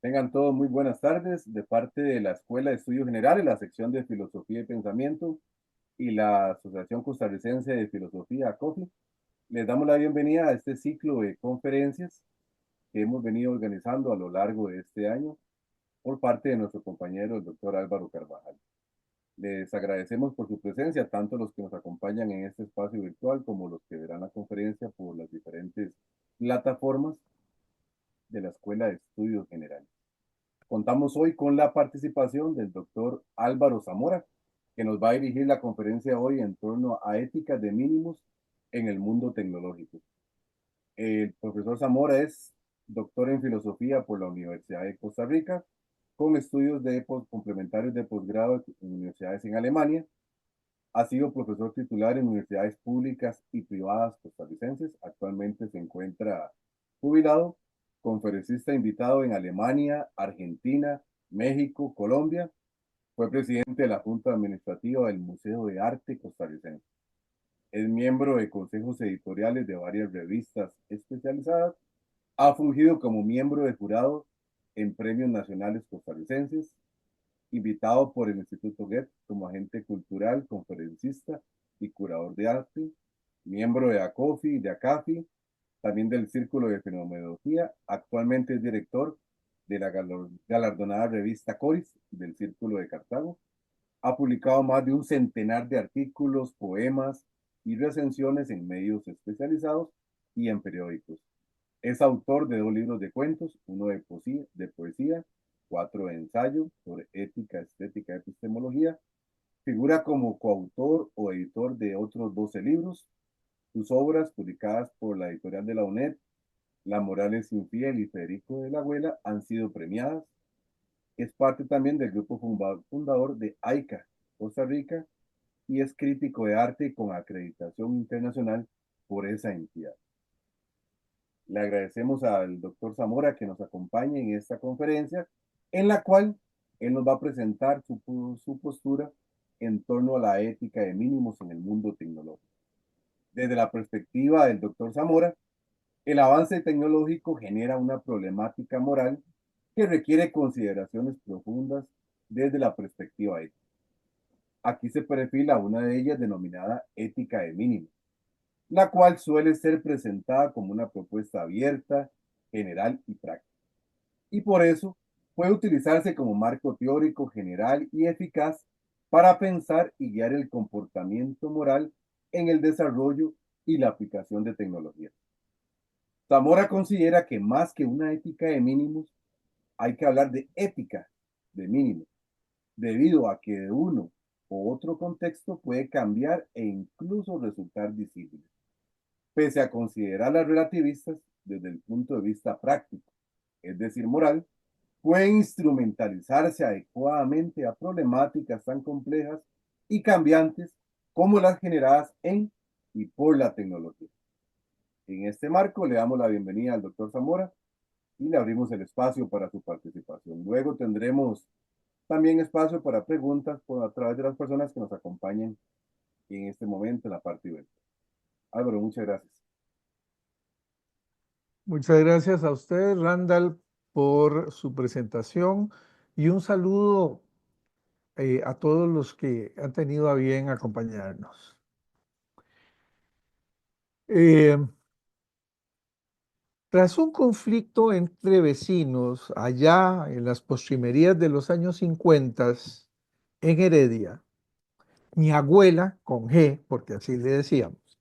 Tengan todos muy buenas tardes de parte de la Escuela de Estudios Generales, la sección de Filosofía y Pensamiento y la Asociación Costarricense de Filosofía, ACOFI. Les damos la bienvenida a este ciclo de conferencias que hemos venido organizando a lo largo de este año por parte de nuestro compañero, el doctor Álvaro Carvajal. Les agradecemos por su presencia, tanto los que nos acompañan en este espacio virtual como los que verán la conferencia por las diferentes plataformas de la Escuela de Estudios Generales. Contamos hoy con la participación del doctor Álvaro Zamora, que nos va a dirigir la conferencia hoy en torno a ética de mínimos en el mundo tecnológico. El profesor Zamora es doctor en filosofía por la Universidad de Costa Rica, con estudios complementarios de posgrado en universidades en Alemania. Ha sido profesor titular en universidades públicas y privadas costarricenses. Actualmente se encuentra jubilado, conferencista invitado en Alemania, Argentina, México, Colombia. Fue presidente de la Junta Administrativa del Museo de Arte Costarricense. Es miembro de consejos editoriales de varias revistas especializadas. Ha fungido como miembro de jurado en premios nacionales costarricenses, invitado por el Instituto Goethe como agente cultural, conferencista y curador de arte, miembro de ACOFI, de ACAFI, también del Círculo de Fenomenología. Actualmente es director de la galardonada revista Coris del Círculo de Cartago. Ha publicado más de un centenar de artículos, poemas y recensiones en medios especializados y en periódicos. Es autor de 2 libros de cuentos, uno de poesía, 4 de ensayo sobre ética, estética y epistemología. Figura como coautor o editor de otros 12 libros. Sus obras, publicadas por la editorial de la UNED, La moral es infiel y Federico de la Abuela, han sido premiadas. Es parte también del grupo fundador de AICA, Costa Rica, y es crítico de arte con acreditación internacional por esa entidad. Le agradecemos al doctor Zamora que nos acompañe en esta conferencia, en la cual él nos va a presentar su postura en torno a la ética de mínimos en el mundo tecnológico. Desde la perspectiva del doctor Zamora, el avance tecnológico genera una problemática moral que requiere consideraciones profundas desde la perspectiva ética. Aquí se perfila una de ellas denominada ética de mínimos, la cual suele ser presentada como una propuesta abierta, general y práctica. Y por eso puede utilizarse como marco teórico general y eficaz para pensar y guiar el comportamiento moral en el desarrollo y la aplicación de tecnología. Zamora considera que más que una ética de mínimos, hay que hablar de ética de mínimos, debido a que de uno u otro contexto puede cambiar e incluso resultar visible, pese a considerarlas relativistas desde el punto de vista práctico, es decir, moral. Pueden instrumentalizarse adecuadamente a problemáticas tan complejas y cambiantes como las generadas en y por la tecnología. En este marco, le damos la bienvenida al doctor Zamora y le abrimos el espacio para su participación. Luego tendremos también espacio para preguntas a través de las personas que nos acompañen en este momento en la parte virtual. Álvaro, muchas gracias. Muchas gracias a usted, Randall, por su presentación y un saludo a todos los que han tenido a bien acompañarnos. Eh, Tras un conflicto entre vecinos allá en las postrimerías de los años 50 en Heredia, mi abuela, con G, porque así le decíamos,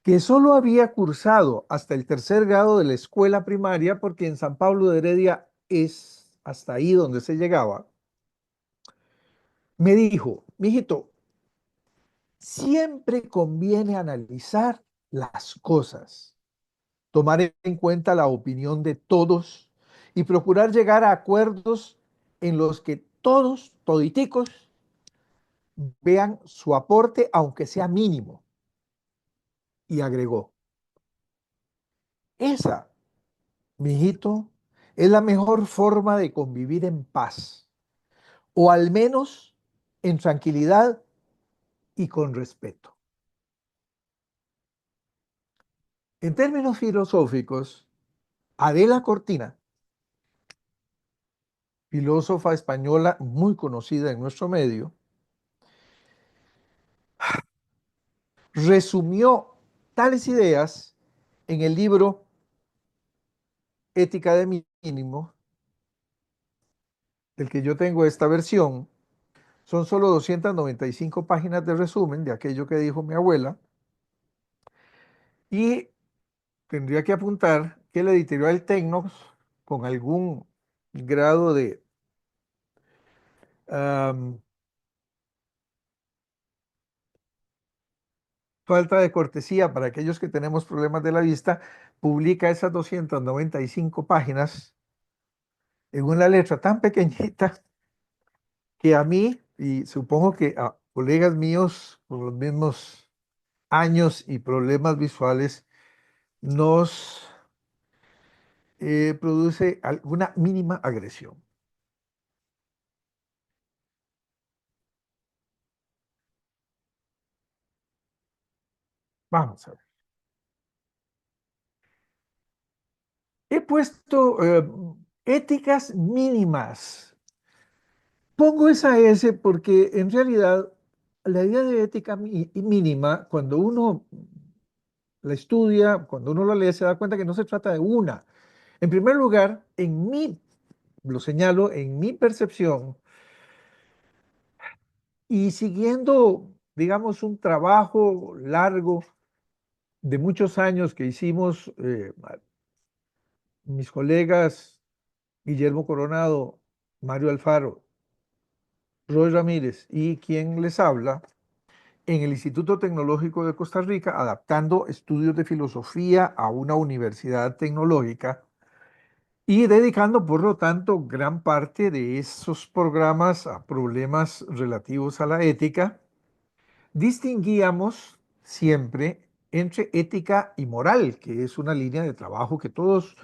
que solo había cursado hasta el tercer grado de la escuela primaria, porque en San Pablo de Heredia es hasta ahí donde se llegaba, me dijo: mijito, siempre conviene analizar las cosas, tomar en cuenta la opinión de todos y procurar llegar a acuerdos en los que todos, toditicos, vean su aporte, aunque sea mínimo. Y agregó: esa, mijito, es la mejor forma de convivir en paz, o al menos en tranquilidad y con respeto. En términos filosóficos, Adela Cortina filósofa española muy conocida en nuestro medio, resumió tales ideas en el libro Ética de Mínimo, del que yo tengo esta versión. Son solo 295 páginas de resumen de aquello que dijo mi abuela. Y tendría que apuntar que la editorial Tecnos, con algún grado de um, falta de cortesía para aquellos que tenemos problemas de la vista, publica esas 295 páginas en una letra tan pequeñita que a mí, y supongo que a colegas míos con los mismos años y problemas visuales, nos produce alguna mínima agresión. Vamos a ver. He puesto éticas mínimas. Pongo esa S porque en realidad la idea de ética mínima, cuando uno la estudia, cuando uno la lee, se da cuenta que no se trata de una. En primer lugar, lo señalo, en mi percepción, y siguiendo, digamos, un trabajo largo de muchos años que hicimos mis colegas Guillermo Coronado, Mario Alfaro, Roy Ramírez y quien les habla, en el Instituto Tecnológico de Costa Rica, adaptando estudios de filosofía a una universidad tecnológica y dedicando, por lo tanto, gran parte de esos programas a problemas relativos a la ética. Distinguíamos siempre entre ética y moral, que es una línea de trabajo que todos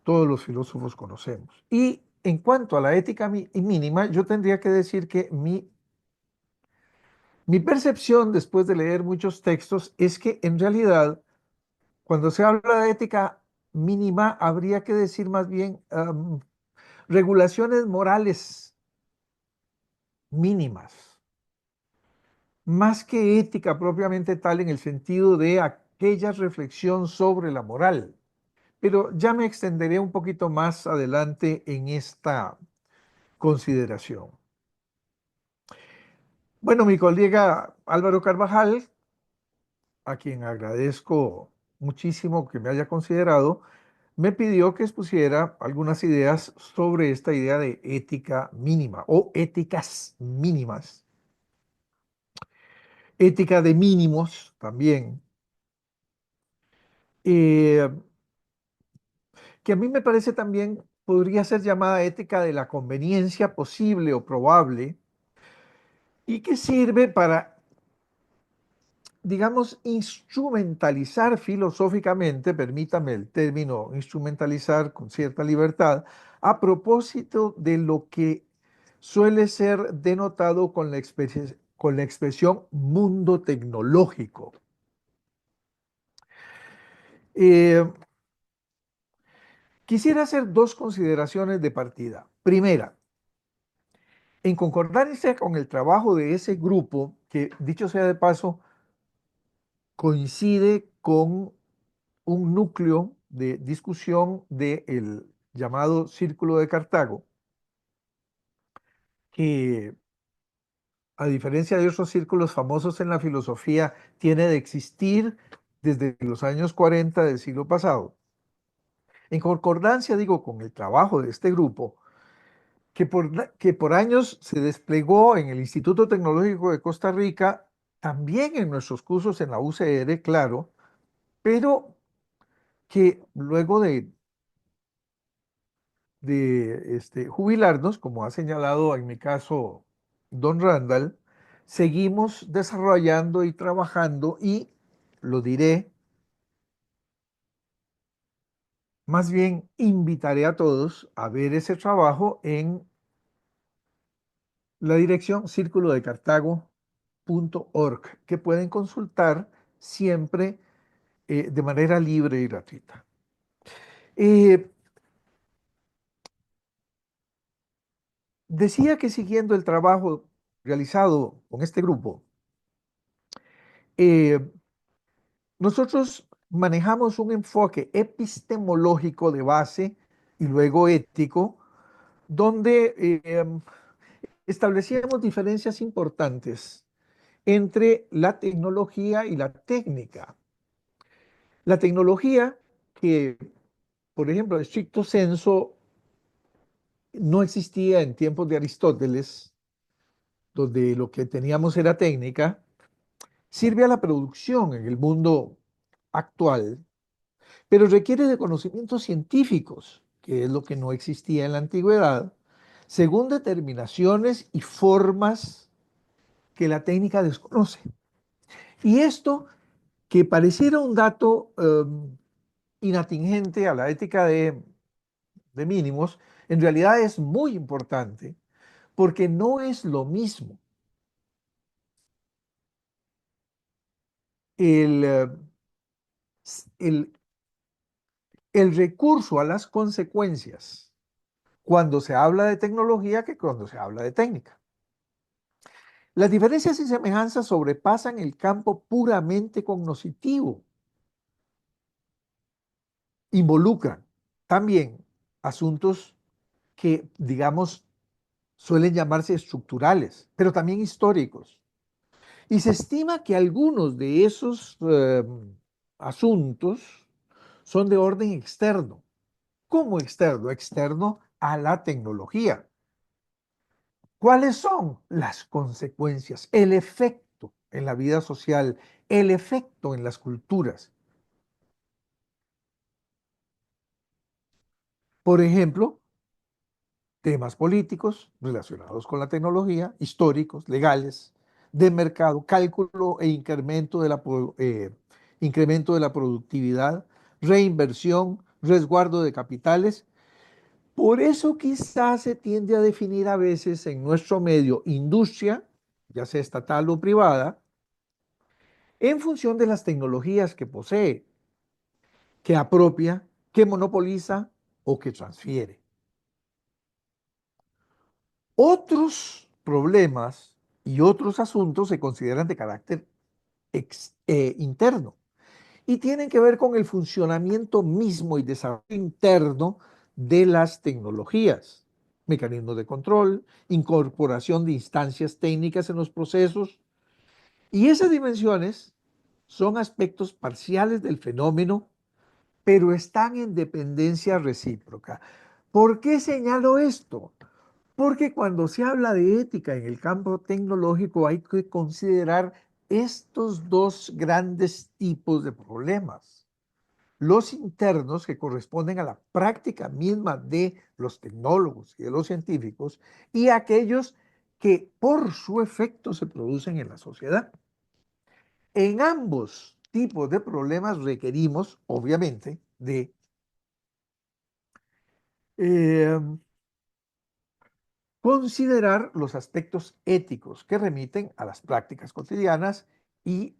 los filósofos conocemos. Y en cuanto a la ética mínima, yo tendría que decir que mi percepción, después de leer muchos textos, es que en realidad, cuando se habla de ética mínima, habría que decir más bien regulaciones morales mínimas, más que ética propiamente tal en el sentido de aquella reflexión sobre la moral. Pero ya me extenderé un poquito más adelante en esta consideración. Bueno, mi colega Álvaro Carvajal, a quien agradezco muchísimo que me haya considerado, me pidió que expusiera algunas ideas sobre esta idea de ética mínima o éticas mínimas, ética de mínimos también, eh, que a mí me parece también podría ser llamada ética de la conveniencia posible o probable y que sirve para, digamos, instrumentalizar filosóficamente, permítame el término instrumentalizar con cierta libertad, a propósito de lo que suele ser denotado con la expresión mundo tecnológico. Eh, Quisiera hacer dos consideraciones de partida. Primera, en concordancia con el trabajo de ese grupo, que dicho sea de paso, coincide con un núcleo de discusión del llamado Círculo de Cartago, que a diferencia de otros círculos famosos en la filosofía, tiene de existir desde los años 40 del siglo pasado. En concordancia, digo, con el trabajo de este grupo, que por años se desplegó en el Instituto Tecnológico de Costa Rica, también en nuestros cursos en la UCR, claro, pero que luego de jubilarnos, como ha señalado en mi caso don Randall, seguimos desarrollando y trabajando y, lo diré, más bien invitaré a todos a ver ese trabajo en la dirección círculodecartago.org, que pueden consultar siempre de manera libre y gratuita. Eh, Decía que siguiendo el trabajo realizado con este grupo, eh, nosotros manejamos un enfoque epistemológico de base y luego ético, donde establecíamos diferencias importantes entre la tecnología y la técnica. La tecnología, que por ejemplo, estricto senso, no existía en tiempos de Aristóteles, donde lo que teníamos era técnica, sirve a la producción en el mundo actual, pero requiere de conocimientos científicos, que es lo que no existía en la antigüedad, según determinaciones y formas que la técnica desconoce. Y esto, que pareciera un dato inatingente a la ética de mínimos, en realidad es muy importante porque no es lo mismo el, el, el recurso a las consecuencias cuando se habla de tecnología que cuando se habla de técnica. Las diferencias y semejanzas sobrepasan el campo puramente cognoscitivo. Involucran también asuntos que, digamos, suelen llamarse estructurales, pero también históricos. Y se estima que algunos de esos asuntos son de orden externo. ¿Cómo externo? Externo a la tecnología. ¿Cuáles son las consecuencias? El efecto en la vida social, el efecto en las culturas. Por ejemplo, temas políticos relacionados con la tecnología, históricos, legales, de mercado, cálculo e incremento de la productividad, reinversión, resguardo de capitales. Por eso quizás se tiende a definir a veces en nuestro medio industria, ya sea estatal o privada, en función de las tecnologías que posee, que apropia, que monopoliza o que transfiere. Otros problemas y otros asuntos se consideran de carácter interno y tienen que ver con el funcionamiento mismo y desarrollo interno de las tecnologías, mecanismos de control, incorporación de instancias técnicas en los procesos, y esas dimensiones son aspectos parciales del fenómeno, pero están en dependencia recíproca. ¿Por qué señalo esto? Porque cuando se habla de ética en el campo tecnológico hay que considerar estos dos grandes tipos de problemas. Los internos, que corresponden a la práctica misma de los tecnólogos y de los científicos, y aquellos que por su efecto se producen en la sociedad. En ambos tipos de problemas requerimos, obviamente, de eh, considerar los aspectos éticos que remiten a las prácticas cotidianas y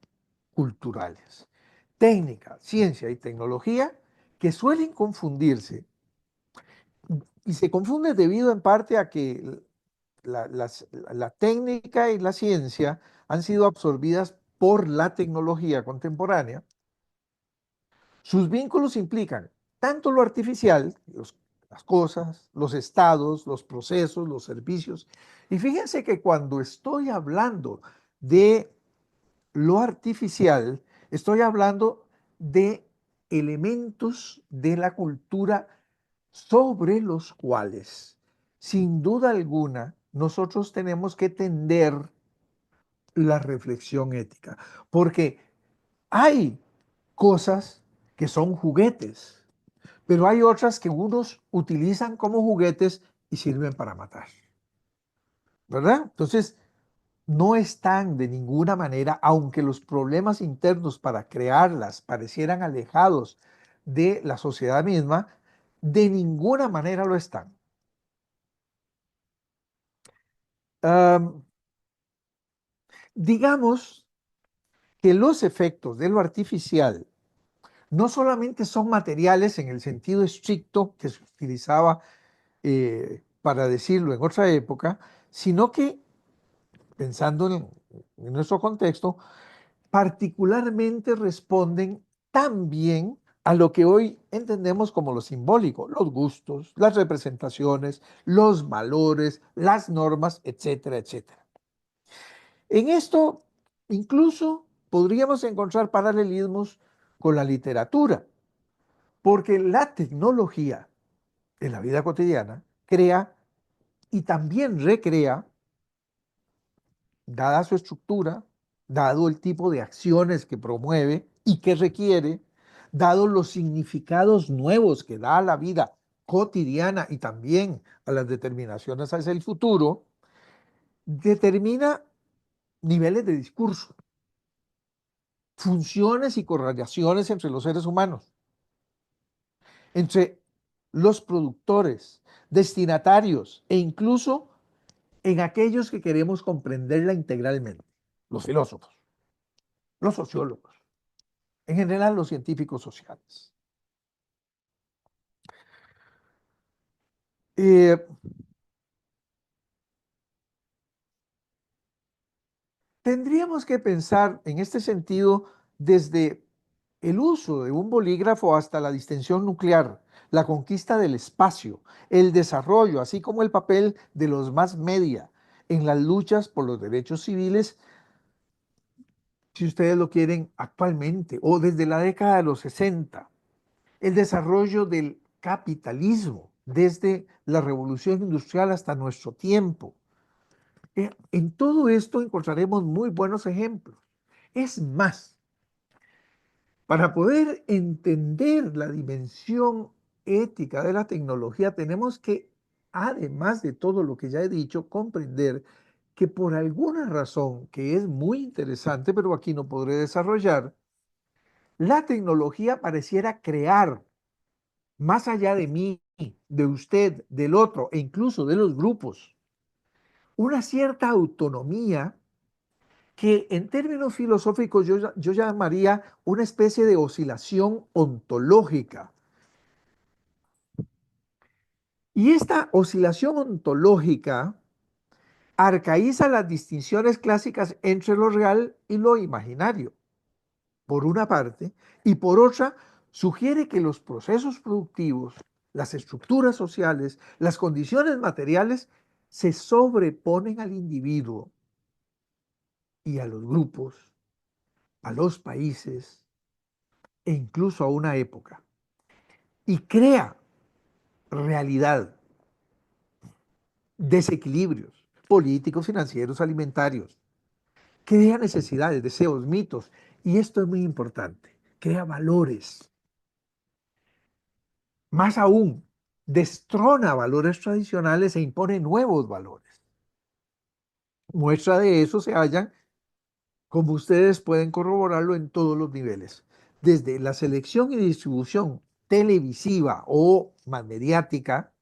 culturales. Técnica, ciencia y tecnología que suelen confundirse, y se confunde debido en parte a que la técnica y la ciencia han sido absorbidas por la tecnología contemporánea. Sus vínculos implican tanto lo artificial, las cosas, los estados, los procesos, los servicios. Y fíjense que cuando estoy hablando de lo artificial, estoy hablando de elementos de la cultura sobre los cuales, sin duda alguna, nosotros tenemos que tender la reflexión ética, porque hay cosas que son juguetes, pero hay otras que unos utilizan como juguetes y sirven para matar, ¿verdad? Entonces, no están de ninguna manera, aunque los problemas internos para crearlas parecieran alejados de la sociedad misma, de ninguna manera lo están. Um, digamos que los efectos de lo artificial no solamente son materiales en el sentido estricto que se utilizaba para decirlo en otra época, sino que, pensando en nuestro contexto, particularmente responden también a lo que hoy entendemos como lo simbólico, los gustos, las representaciones, los valores, las normas, etcétera, etcétera. En esto incluso podríamos encontrar paralelismos con la literatura, porque la tecnología en la vida cotidiana crea y también recrea, dada su estructura, dado el tipo de acciones que promueve y que requiere, dado los significados nuevos que da a la vida cotidiana y también a las determinaciones hacia el futuro, determina niveles de discurso, funciones y correlaciones entre los seres humanos, entre los productores, destinatarios e incluso en aquellos que queremos comprenderla integralmente, los filósofos, los sociólogos, en general los científicos sociales. Eh, Tendríamos que pensar en este sentido desde el uso de un bolígrafo hasta la distensión nuclear, la conquista del espacio, el desarrollo, así como el papel de los más media en las luchas por los derechos civiles, si ustedes lo quieren, actualmente o desde la década de los 60, el desarrollo del capitalismo desde la revolución industrial hasta nuestro tiempo. En todo esto encontraremos muy buenos ejemplos. Es más, para poder entender la dimensión ética de la tecnología, tenemos que, además de todo lo que ya he dicho, comprender que por alguna razón que es muy interesante, pero aquí no podré desarrollar, la tecnología pareciera crear, más allá de mí, de usted, del otro e incluso de los grupos, una cierta autonomía que en términos filosóficos yo llamaría una especie de oscilación ontológica. Y esta oscilación ontológica arcaiza las distinciones clásicas entre lo real y lo imaginario, por una parte, y por otra, sugiere que los procesos productivos, las estructuras sociales, las condiciones materiales se sobreponen al individuo y a los grupos, a los países e incluso a una época, y crea realidad, desequilibrios políticos, financieros, alimentarios, crea necesidades, deseos, mitos, y esto es muy importante, crea valores. Más aún, destrona valores tradicionales e impone nuevos valores. Muestra de eso se hallan, como ustedes pueden corroborarlo, en todos los niveles, desde la selección y distribución televisiva o más mediática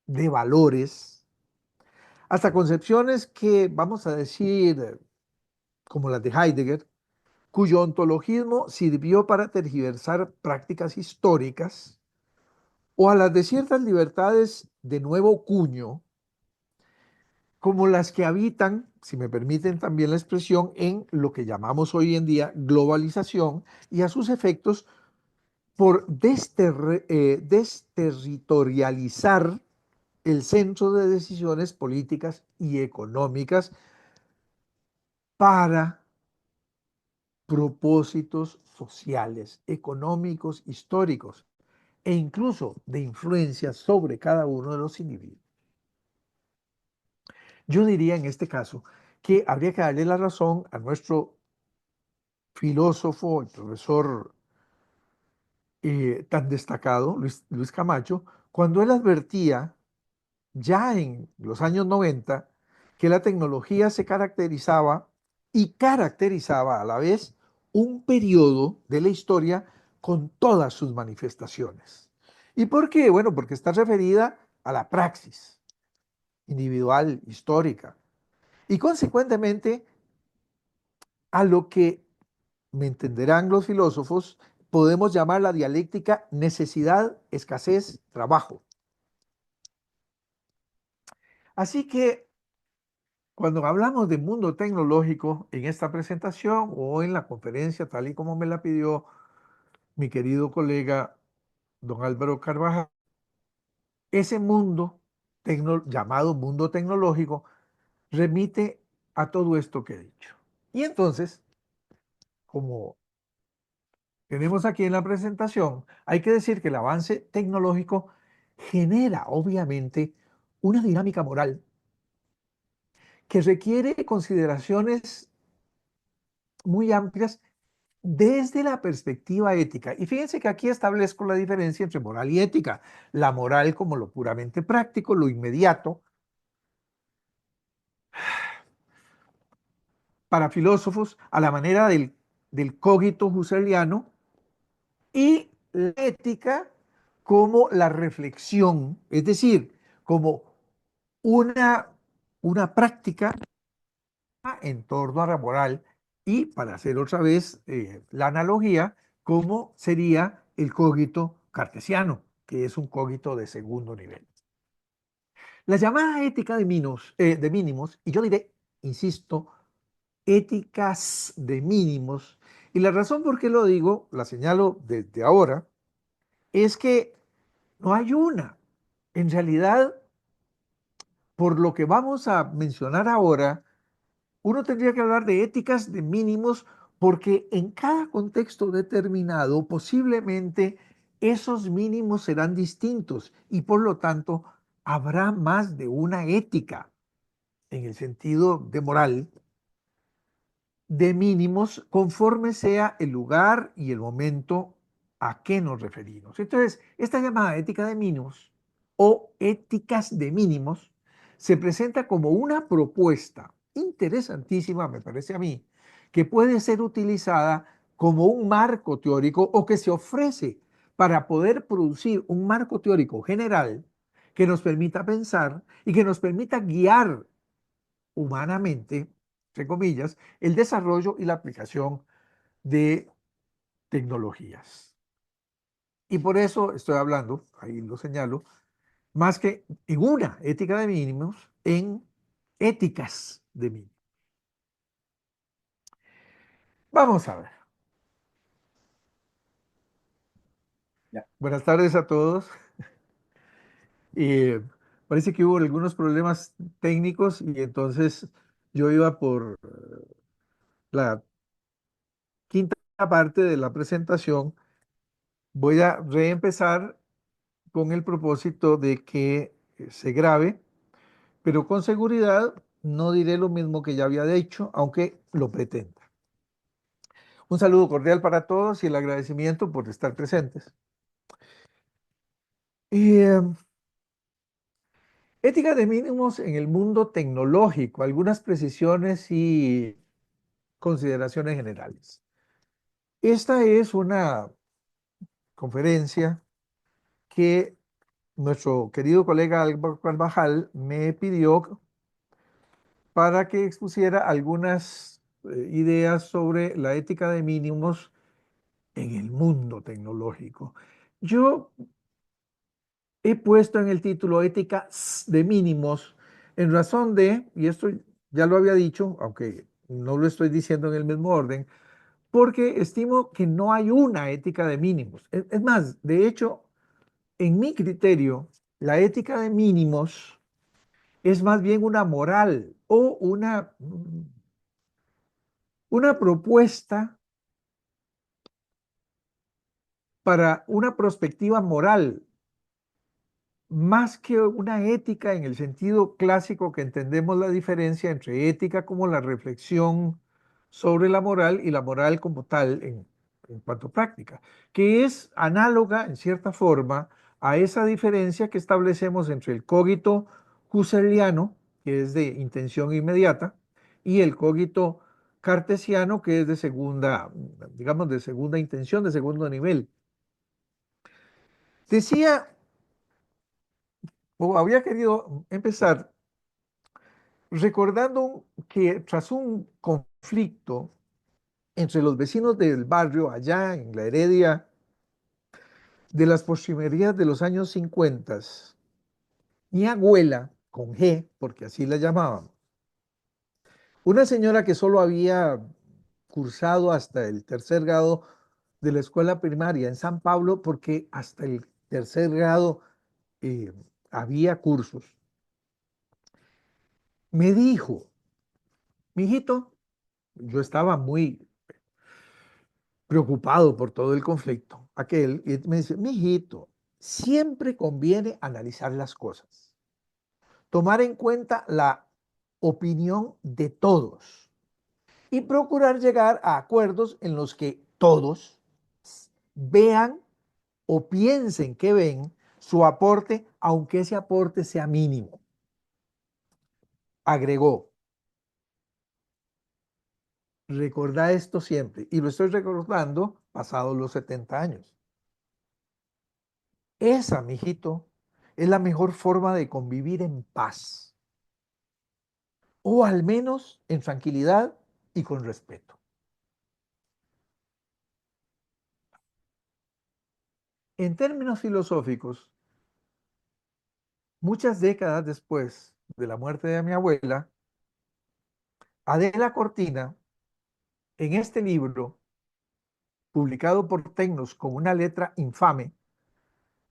de valores, hasta concepciones que, vamos a decir, como las de Heidegger, cuyo ontologismo sirvió para tergiversar prácticas históricas, o a las de ciertas libertades de nuevo cuño, como las que habitan, si me permiten también la expresión, en lo que llamamos hoy en día globalización y a sus efectos por desterritorializar el centro de decisiones políticas y económicas para propósitos sociales, económicos, históricos e incluso de influencia sobre cada uno de los individuos. Yo diría en este caso que habría que darle la razón a nuestro filósofo, el profesor tan destacado, Luis Camacho, cuando él advertía ya en los años 90 que la tecnología se caracterizaba y caracterizaba a la vez un periodo de la historia con todas sus manifestaciones. ¿Y por qué? Bueno, porque está referida a la praxis individual, histórica, y consecuentemente a lo que, me entenderán los filósofos, podemos llamar la dialéctica necesidad, escasez, trabajo. Así que cuando hablamos de mundo tecnológico en esta presentación o en la conferencia, tal y como me la pidió mi querido colega don Álvaro Carvajal, ese mundo llamado mundo tecnológico remite a todo esto que he dicho. Y entonces, como tenemos aquí en la presentación, hay que decir que el avance tecnológico genera, obviamente, una dinámica moral que requiere consideraciones muy amplias desde la perspectiva ética. Y fíjense que aquí establezco la diferencia entre moral y ética. La moral como lo puramente práctico, lo inmediato, para filósofos, a la manera del cogito husserliano, y la ética como la reflexión, es decir, como una, una práctica en torno a la moral y, para hacer otra vez la analogía, como sería el cogito cartesiano, que es un cogito de segundo nivel. La llamada ética de mínimos, y yo diré, insisto, éticas de mínimos, y la razón por qué lo digo, la señalo desde ahora, es que no hay una. En realidad, por lo que vamos a mencionar ahora, uno tendría que hablar de éticas de mínimos porque en cada contexto determinado posiblemente esos mínimos serán distintos y por lo tanto habrá más de una ética en el sentido de moral de mínimos conforme sea el lugar y el momento a qué nos referimos. Entonces, esta llamada ética de mínimos o éticas de mínimos se presenta como una propuesta interesantísima, me parece a mí, que puede ser utilizada como un marco teórico o que se ofrece para poder producir un marco teórico general que nos permita pensar y que nos permita guiar humanamente, entre comillas, el desarrollo y la aplicación de tecnologías. Y por eso estoy hablando, ahí lo señalo, más que en una ética de mínimos, en éticas de mínimos. Vamos a ver. Ya. Buenas tardes a todos. Eh, Parece que hubo algunos problemas técnicos y entonces yo iba por la quinta parte de la presentación. Voy a reempezar con el propósito de que se grabe, pero con seguridad no diré lo mismo que ya había dicho, aunque lo pretenda. Un saludo cordial para todos y el agradecimiento por estar presentes. Eh, Ética de mínimos en el mundo tecnológico, algunas precisiones y consideraciones generales. Esta es una conferencia que nuestro querido colega Álvaro Carvajal me pidió para que expusiera algunas ideas sobre la ética de mínimos en el mundo tecnológico. Yo he puesto en el título ética de mínimos en razón de, y esto ya lo había dicho, aunque no lo estoy diciendo en el mismo orden, porque estimo que no hay una ética de mínimos. Es más, de hecho, en mi criterio, la ética de mínimos es más bien una moral o una propuesta para una perspectiva moral, más que una ética en el sentido clásico que entendemos la diferencia entre ética como la reflexión sobre la moral y la moral como tal en cuanto a práctica, que es análoga en cierta forma a esa diferencia que establecemos entre el cogito husserliano, que es de intención inmediata, y el cogito cartesiano, que es de segunda, digamos, de segunda intención, de segundo nivel. Decía, o había querido empezar recordando que tras un conflicto entre los vecinos del barrio allá en la Heredia de las postrimerías de los años 50, mi abuela con G, porque así la llamábamos. Una señora que solo había cursado hasta el tercer grado de la escuela primaria en San Pablo, porque hasta el tercer grado eh, había cursos, me dijo, mijito, yo estaba muy preocupado por todo el conflicto aquel, y me dice, mijito, siempre conviene analizar las cosas, tomar en cuenta la opinión de todos y procurar llegar a acuerdos en los que todos vean o piensen que ven su aporte, aunque ese aporte sea mínimo. Agregó, recordá esto siempre, y lo estoy recordando pasados los 70 años. Esa, mijito, es la mejor forma de convivir en paz, o al menos en tranquilidad y con respeto. En términos filosóficos, muchas décadas después de la muerte de mi abuela, Adela Cortina, en este libro, publicado por Tecnos con una letra infame,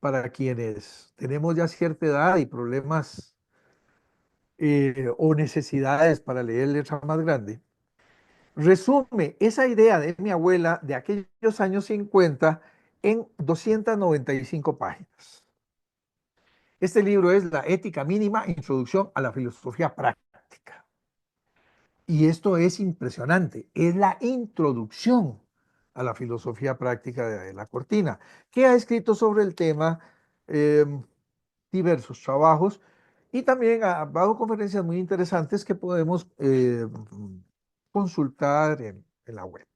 para quienes tenemos ya cierta edad y problemas o necesidades para leer letra más grande, resume esa idea de mi abuela de aquellos años 50 en 295 páginas. Este libro es La ética mínima, introducción a la filosofía práctica. Y esto es impresionante, es la introducción a la filosofía práctica de la Cortina, que ha escrito sobre el tema eh, diversos trabajos y también ha dado conferencias muy interesantes que podemos consultar en la web.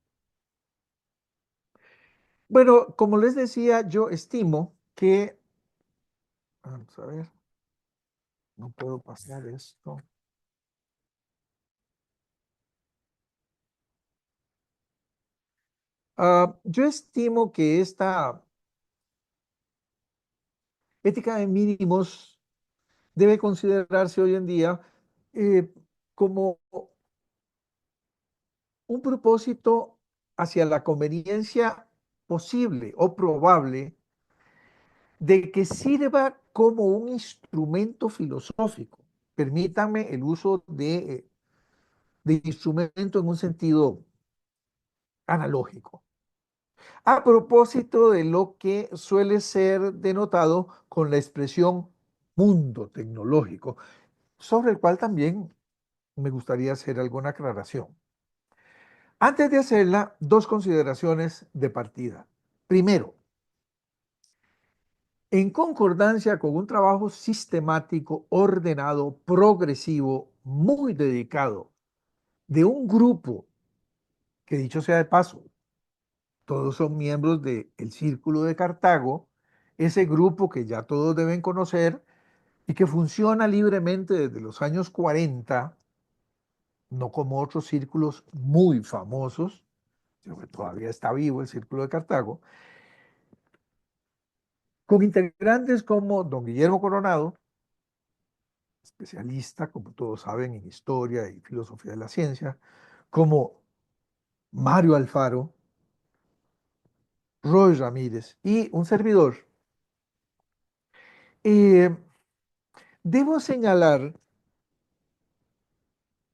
Bueno, como les decía, yo estimo que, vamos a ver, no puedo pasar esto. Yo estimo que esta ética de mínimos debe considerarse hoy en día eh, como un propósito hacia la conveniencia posible o probable de que sirva como un instrumento filosófico. Permítanme el uso de instrumento en un sentido analógico. A propósito de lo que suele ser denotado con la expresión mundo tecnológico, sobre el cual también me gustaría hacer alguna aclaración. Antes de hacerla, dos consideraciones de partida. Primero, en concordancia con un trabajo sistemático, ordenado, progresivo, muy dedicado, de un grupo que, dicho sea de paso, todos son miembros del Círculo de Cartago, ese grupo que ya todos deben conocer y que funciona libremente desde los años 40, no como otros círculos muy famosos, sino que todavía está vivo el Círculo de Cartago, con integrantes como don Guillermo Coronado, especialista, como todos saben, en historia y filosofía de la ciencia, como Mario Alfaro, Roy Ramírez y un servidor. Eh, Debo señalar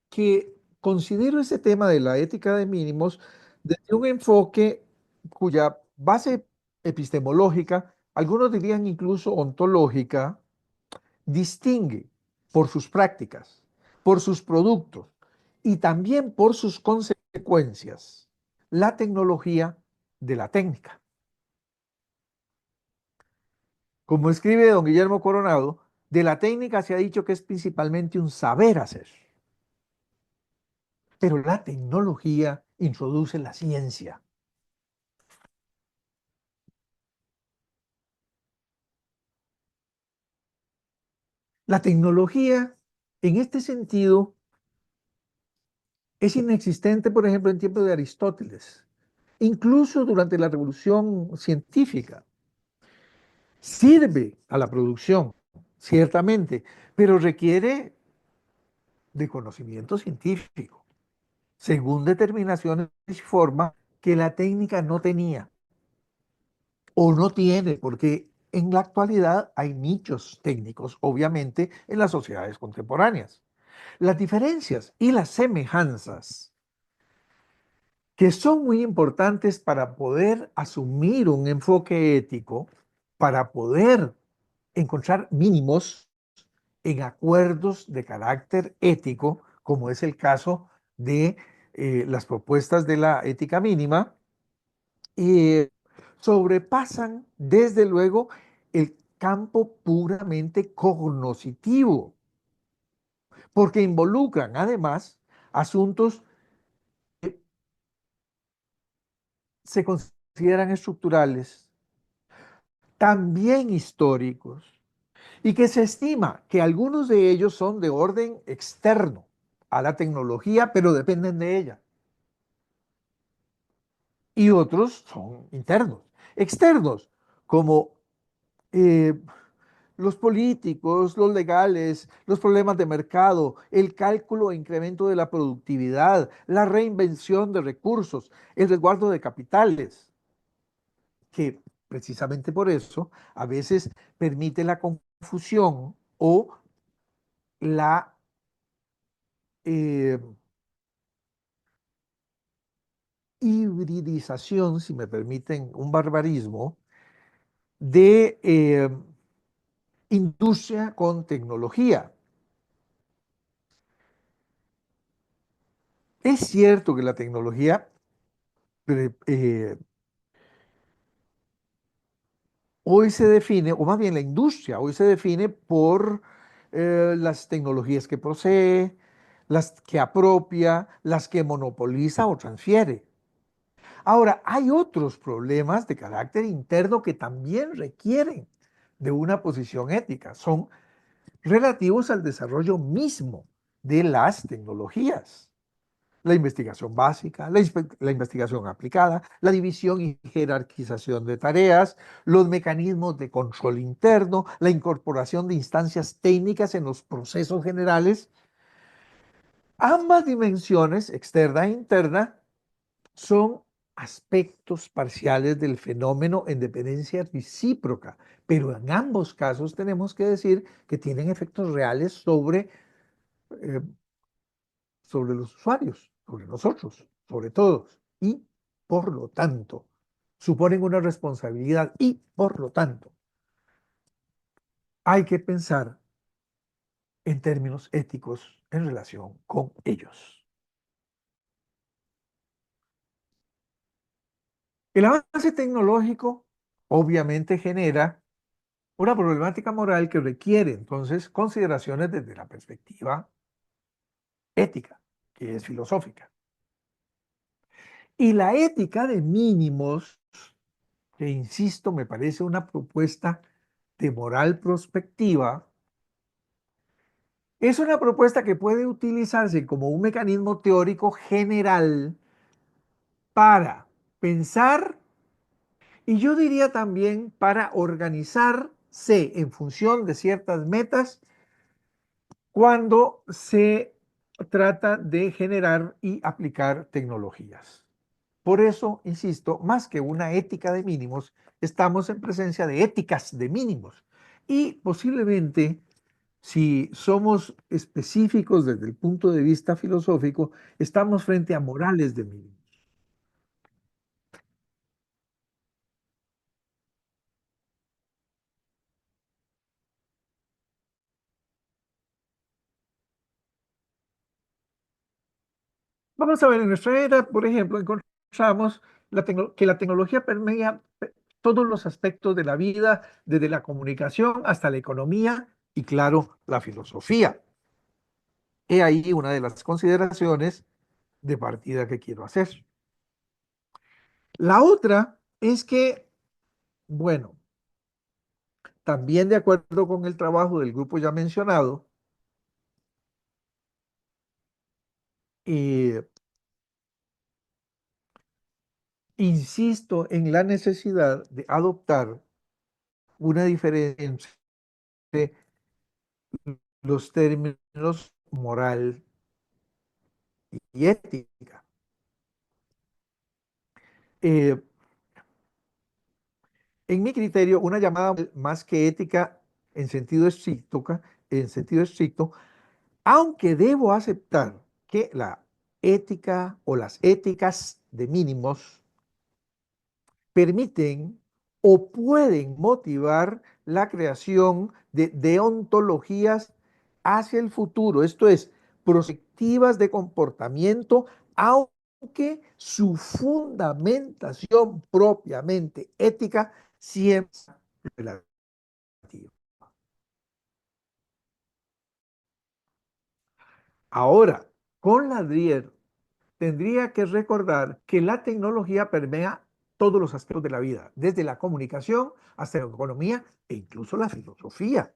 que considero ese tema de la ética de mínimos desde un enfoque cuya base epistemológica, algunos dirían incluso ontológica, distingue por sus prácticas, por sus productos y también por sus consecuencias la tecnología de la técnica. Como escribe don Guillermo Coronado, de la técnica se ha dicho que es principalmente un saber hacer, pero la tecnología introduce la ciencia. La tecnología, en este sentido, es inexistente, por ejemplo, en tiempos de Aristóteles, incluso durante la revolución científica. Sirve a la producción, ciertamente, pero requiere de conocimiento científico, según determinaciones y forma que la técnica no tenía o no tiene, porque en la actualidad hay nichos técnicos, obviamente, en las sociedades contemporáneas. Las diferencias y las semejanzas que son muy importantes para poder asumir un enfoque ético, para poder encontrar mínimos en acuerdos de carácter ético, como es el caso de las propuestas de la ética mínima, eh, sobrepasan desde luego el campo puramente cognoscitivo, porque involucran además asuntos que se consideran estructurales, también históricos, y que se estima que algunos de ellos son de orden externo a la tecnología, pero dependen de ella, y otros son internos. Externos, como eh, los políticos, los legales, los problemas de mercado, el cálculo e incremento de la productividad, la reinvención de recursos, el resguardo de capitales, que precisamente por eso a veces permite la confusión o la eh, hibridización, si me permiten un barbarismo, de industria con tecnología. Es cierto que la tecnología hoy se define, o más bien la industria, hoy se define por las tecnologías que posee, las que apropia, las que monopoliza o transfiere. Ahora, hay otros problemas de carácter interno que también requieren de una posición ética. Son relativos al desarrollo mismo de las tecnologías. La investigación básica, la investigación aplicada, la división y jerarquización de tareas, los mecanismos de control interno, la incorporación de instancias técnicas en los procesos generales. Ambas dimensiones, externa e interna, son aspectos parciales del fenómeno en dependencia recíproca, pero en ambos casos tenemos que decir que tienen efectos reales eh, sobre los usuarios, sobre nosotros, sobre todos, y por lo tanto suponen una responsabilidad y por lo tanto hay que pensar en términos éticos en relación con ellos. El avance tecnológico obviamente genera una problemática moral que requiere entonces consideraciones desde la perspectiva ética, que es filosófica. Y la ética de mínimos, que insisto, me parece una propuesta de moral prospectiva, es una propuesta que puede utilizarse como un mecanismo teórico general para pensar y yo diría también para organizarse en función de ciertas metas cuando se trata de generar y aplicar tecnologías. Por eso, insisto, más que una ética de mínimos, estamos en presencia de éticas de mínimos. Y posiblemente, si somos específicos desde el punto de vista filosófico, estamos frente a morales de mínimos. Vamos a ver, en nuestra era, por ejemplo, encontramos que la tecnología permea todos los aspectos de la vida, desde la comunicación hasta la economía y, claro, la filosofía. He ahí una de las consideraciones de partida que quiero hacer. La otra es que, bueno, también de acuerdo con el trabajo del grupo ya mencionado, eh, insisto en la necesidad de adoptar una diferencia entre los términos moral y ética. Eh, en mi criterio, una llamada más que ética en sentido estricto, aunque debo aceptar que la ética o las éticas de mínimos permiten o pueden motivar la creación de deontologías hacia el futuro, esto es, prospectivas de comportamiento, aunque su fundamentación propiamente ética siempre es relativa. Ahora, con Ladrier tendría que recordar que la tecnología permea todos los aspectos de la vida, desde la comunicación hasta la economía e incluso la filosofía.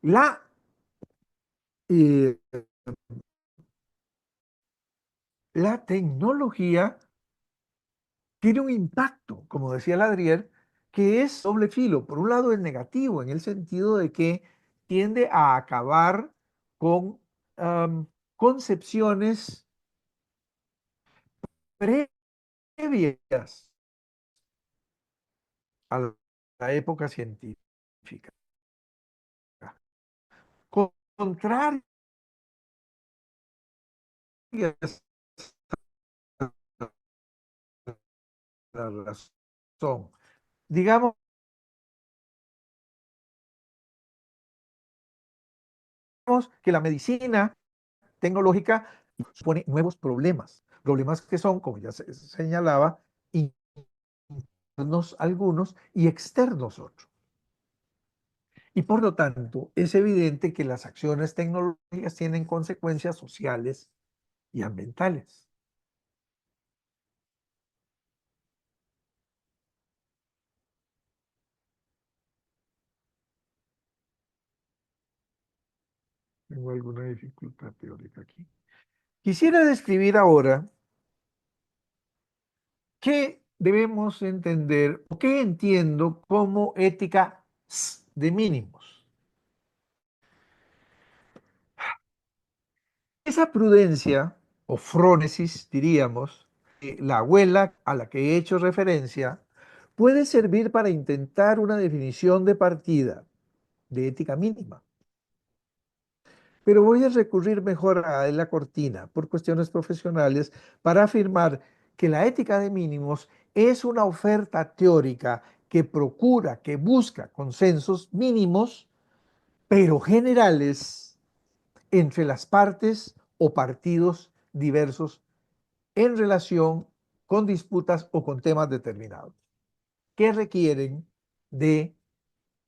La, eh, la tecnología tiene un impacto, como decía Ladrier, que es doble filo. Por un lado es negativo, en el sentido de que tiende a acabar con concepciones previas a la época científica, contrarias a la razón. Digamos que la medicina tecnológica supone nuevos problemas, problemas que son, como ya se señalaba, internos algunos y externos otros. Y por lo tanto, es evidente que las acciones tecnológicas tienen consecuencias sociales y ambientales. Tengo alguna dificultad teórica aquí. Quisiera describir ahora qué debemos entender o qué entiendo como ética de mínimos. Esa prudencia, o frónesis, diríamos, la abuela a la que he hecho referencia, puede servir para intentar una definición de partida de ética mínima. Pero voy a recurrir mejor a la cortina por cuestiones profesionales para afirmar que la ética de mínimos es una oferta teórica que procura, que busca consensos mínimos, pero generales entre las partes o partidos diversos en relación con disputas o con temas determinados que requieren de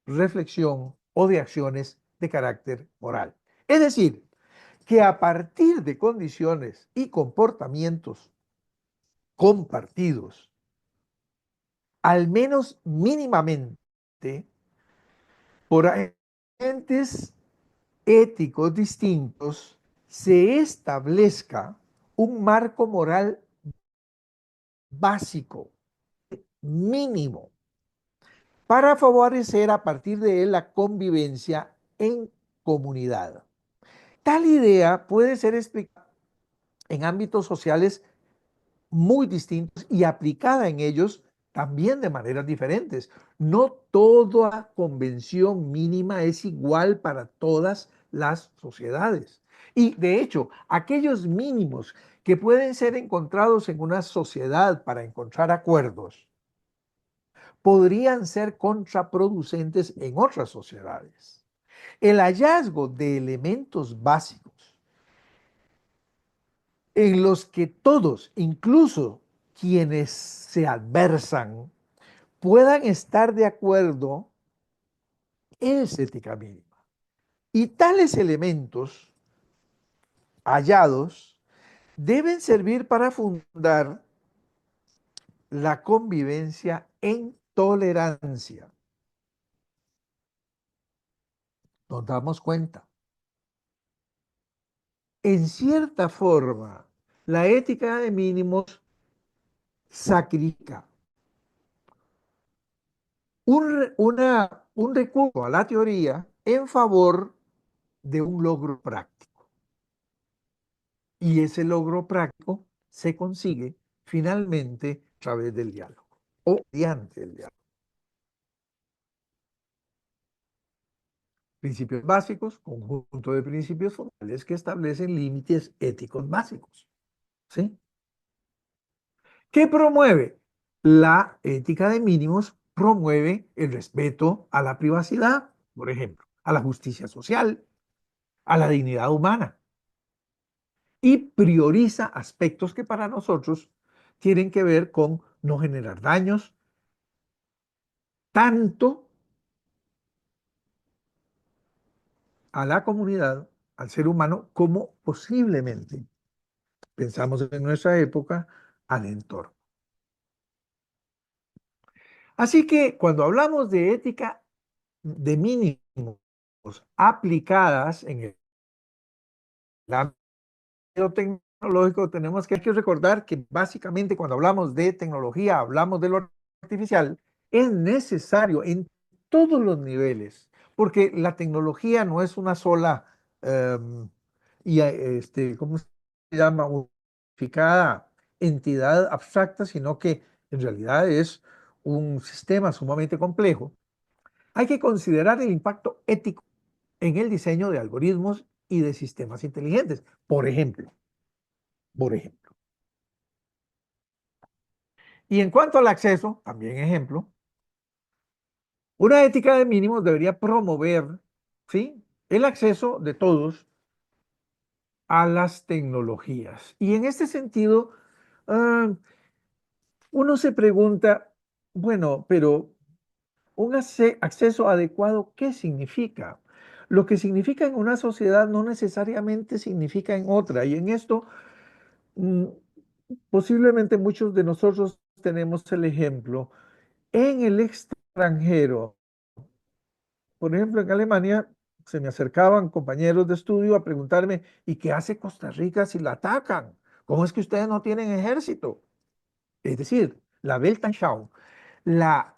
reflexión o de acciones de carácter moral. Es decir, que a partir de condiciones y comportamientos compartidos, al menos mínimamente, por agentes éticos distintos, se establezca un marco moral básico, mínimo, para favorecer a partir de él la convivencia en comunidad. Tal idea puede ser explicada en ámbitos sociales muy distintos y aplicada en ellos también de maneras diferentes. No toda convención mínima es igual para todas las sociedades. Y de hecho, aquellos mínimos que pueden ser encontrados en una sociedad para encontrar acuerdos, podrían ser contraproducentes en otras sociedades. El hallazgo de elementos básicos en los que todos, incluso quienes se adversan, puedan estar de acuerdo es ética mínima. Y tales elementos hallados deben servir para fundar la convivencia en tolerancia. Nos damos cuenta. En cierta forma, la ética de mínimos sacrifica un recurso a la teoría en favor de un logro práctico. Y ese logro práctico se consigue finalmente a través del diálogo o mediante el diálogo. Principios básicos, conjunto de principios fundamentales que establecen límites éticos básicos. ¿Sí? ¿Qué promueve? La ética de mínimos promueve el respeto a la privacidad, por ejemplo, a la justicia social, a la dignidad humana, y prioriza aspectos que para nosotros tienen que ver con no generar daños, tanto a la comunidad, al ser humano, como posiblemente, pensamos en nuestra época, al entorno. Así que cuando hablamos de ética de mínimos aplicadas en el ámbito tecnológico, tenemos que, hay que recordar que básicamente cuando hablamos de tecnología, hablamos de lo artificial, es necesario en todos los niveles, porque la tecnología no es una sola, ¿cómo se llama? Unificada entidad abstracta, sino que en realidad es un sistema sumamente complejo. Hay que considerar el impacto ético en el diseño de algoritmos y de sistemas inteligentes. Por ejemplo. Y en cuanto al acceso, también ejemplo, una ética de mínimos debería promover, ¿sí?, el acceso de todos a las tecnologías. Y en este sentido, uh, uno se pregunta, bueno, pero un acceso adecuado, ¿qué significa? Lo que significa en una sociedad no necesariamente significa en otra. Y en esto, mm, posiblemente muchos de nosotros tenemos el ejemplo. En el extranjero, por ejemplo, en Alemania, se me acercaban compañeros de estudio a preguntarme, ¿y qué hace Costa Rica si la atacan? ¿Cómo es que ustedes no tienen ejército? Es decir, la Weltanschauung, la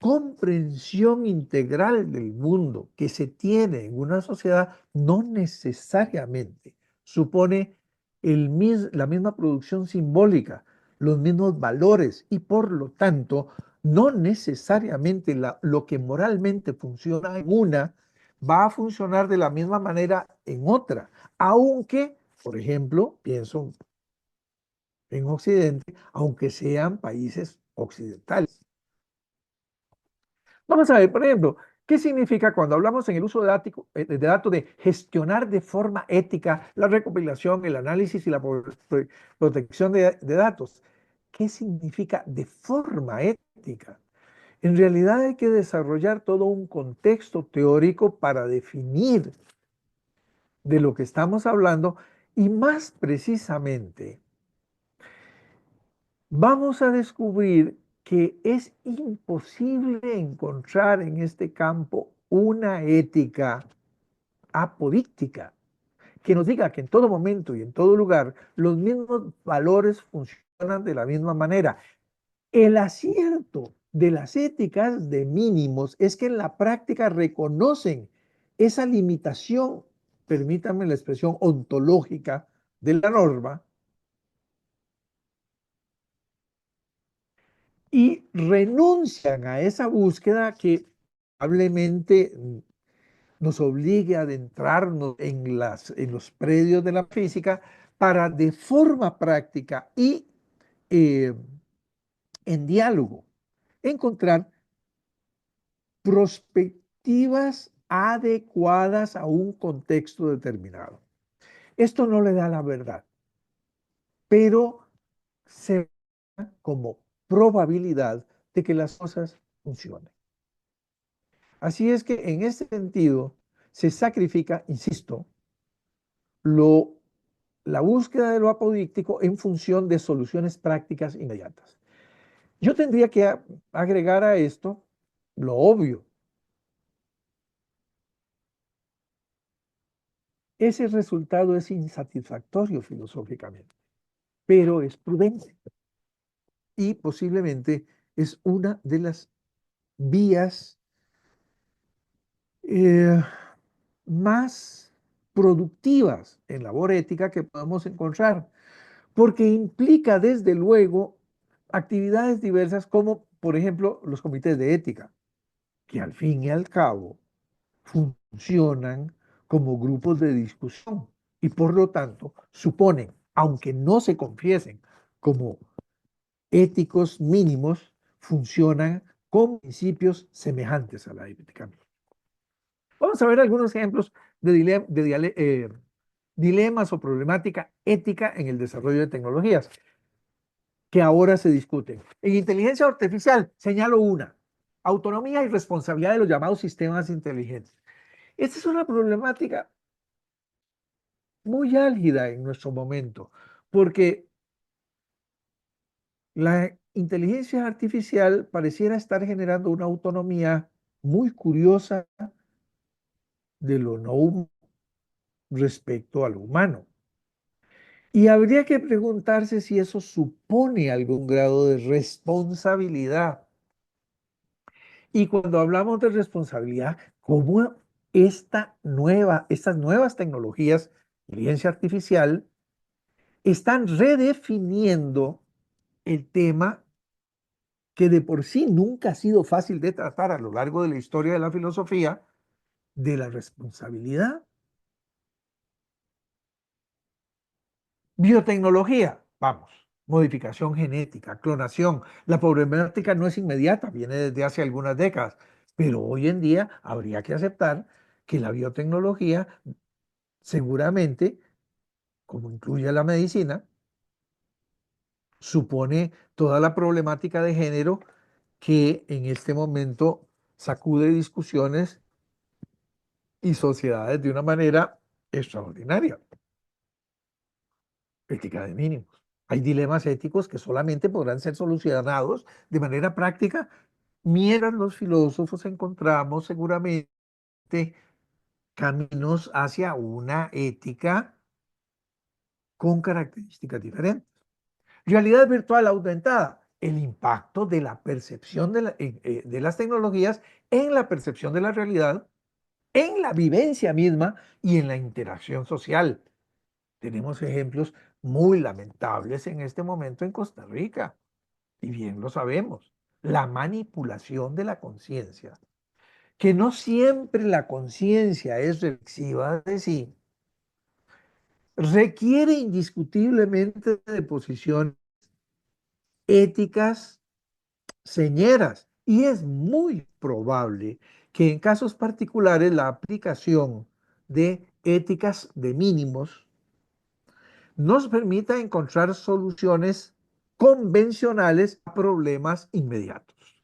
comprensión integral del mundo que se tiene en una sociedad no necesariamente supone la misma producción simbólica, los mismos valores y por lo tanto no necesariamente lo que moralmente funciona en una va a funcionar de la misma manera en otra, aunque, por ejemplo, pienso en Occidente, aunque sean países occidentales. Vamos a ver, por ejemplo, ¿qué significa cuando hablamos en el uso de datos de gestionar de forma ética la recopilación, el análisis y la protección de datos? ¿Qué significa de forma ética? En realidad hay que desarrollar todo un contexto teórico para definir de lo que estamos hablando y más precisamente vamos a descubrir que es imposible encontrar en este campo una ética apodíctica que nos diga que en todo momento y en todo lugar los mismos valores funcionan de la misma manera. El acierto de las éticas de mínimos es que en la práctica reconocen esa limitación, permítanme la expresión ontológica de la norma, y renuncian a esa búsqueda que probablemente nos obligue a adentrarnos en los predios de la física para de forma práctica y eh, en diálogo encontrar perspectivas adecuadas a un contexto determinado. Esto no le da la verdad, pero se da como probabilidad de que las cosas funcionen. Así es que en este sentido se sacrifica, insisto, lo, la búsqueda de lo apodíctico en función de soluciones prácticas inmediatas. Yo tendría que agregar a esto lo obvio. Ese resultado es insatisfactorio filosóficamente, pero es prudente y posiblemente es una de las vías eh, más productivas en labor ética que podemos encontrar, porque implica desde luego actividades diversas como, por ejemplo, los comités de ética, que al fin y al cabo funcionan como grupos de discusión y por lo tanto suponen, aunque no se confiesen como éticos mínimos, funcionan con principios semejantes a la ética. Vamos a ver algunos ejemplos de, dilemas o problemática ética en el desarrollo de tecnologías que ahora se discuten. En inteligencia artificial señalo una, autonomía y responsabilidad de los llamados sistemas inteligentes. Esta es una problemática muy álgida en nuestro momento, porque la inteligencia artificial pareciera estar generando una autonomía muy curiosa de lo no respecto a lo humano. Y habría que preguntarse si eso supone algún grado de responsabilidad. Y cuando hablamos de responsabilidad, ¿cómo estas nuevas tecnologías, inteligencia artificial, están redefiniendo el tema que de por sí nunca ha sido fácil de tratar a lo largo de la historia de la filosofía, de la responsabilidad? Biotecnología, vamos, modificación genética, clonación. La problemática no es inmediata, viene desde hace algunas décadas, pero hoy en día habría que aceptar que la biotecnología seguramente, como incluye la medicina, supone toda la problemática de género que en este momento sacude discusiones y sociedades de una manera extraordinaria. Ética de mínimos. Hay dilemas éticos que solamente podrán ser solucionados de manera práctica mientras los filósofos encontramos seguramente caminos hacia una ética con características diferentes. Realidad virtual aumentada, el impacto de la percepción de las tecnologías en la percepción de la realidad, en la vivencia misma y en la interacción social. Tenemos ejemplos muy lamentables en este momento en Costa Rica, y bien lo sabemos. La manipulación de la conciencia, que no siempre la conciencia es reflexiva de sí, requiere indiscutiblemente de posiciones éticas señeras, y es muy probable que en casos particulares la aplicación de éticas de mínimos nos permita encontrar soluciones convencionales a problemas inmediatos.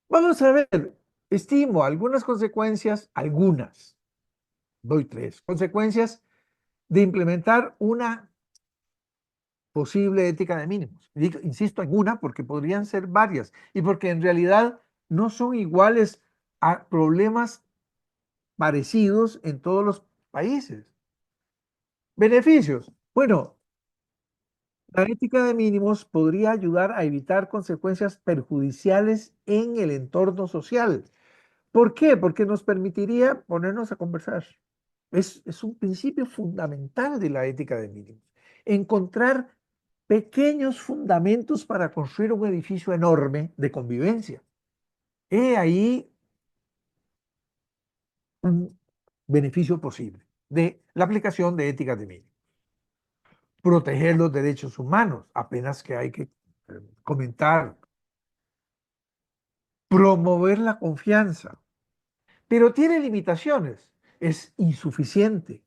Vamos a ver, estimo algunas consecuencias, doy tres, consecuencias de implementar una posible ética de mínimos. Insisto en una porque podrían ser varias y porque en realidad no son iguales a problemas parecidos en todos los países. Beneficios. Bueno, la ética de mínimos podría ayudar a evitar consecuencias perjudiciales en el entorno social. ¿Por qué? Porque nos permitiría ponernos a conversar. Es un principio fundamental de la ética de mínimos. Encontrar pequeños fundamentos para construir un edificio enorme de convivencia. He ahí un beneficio posible de la aplicación de éticas de mínimos. Proteger los derechos humanos, apenas que hay que comentar. Promover la confianza, pero tiene limitaciones. Es insuficiente.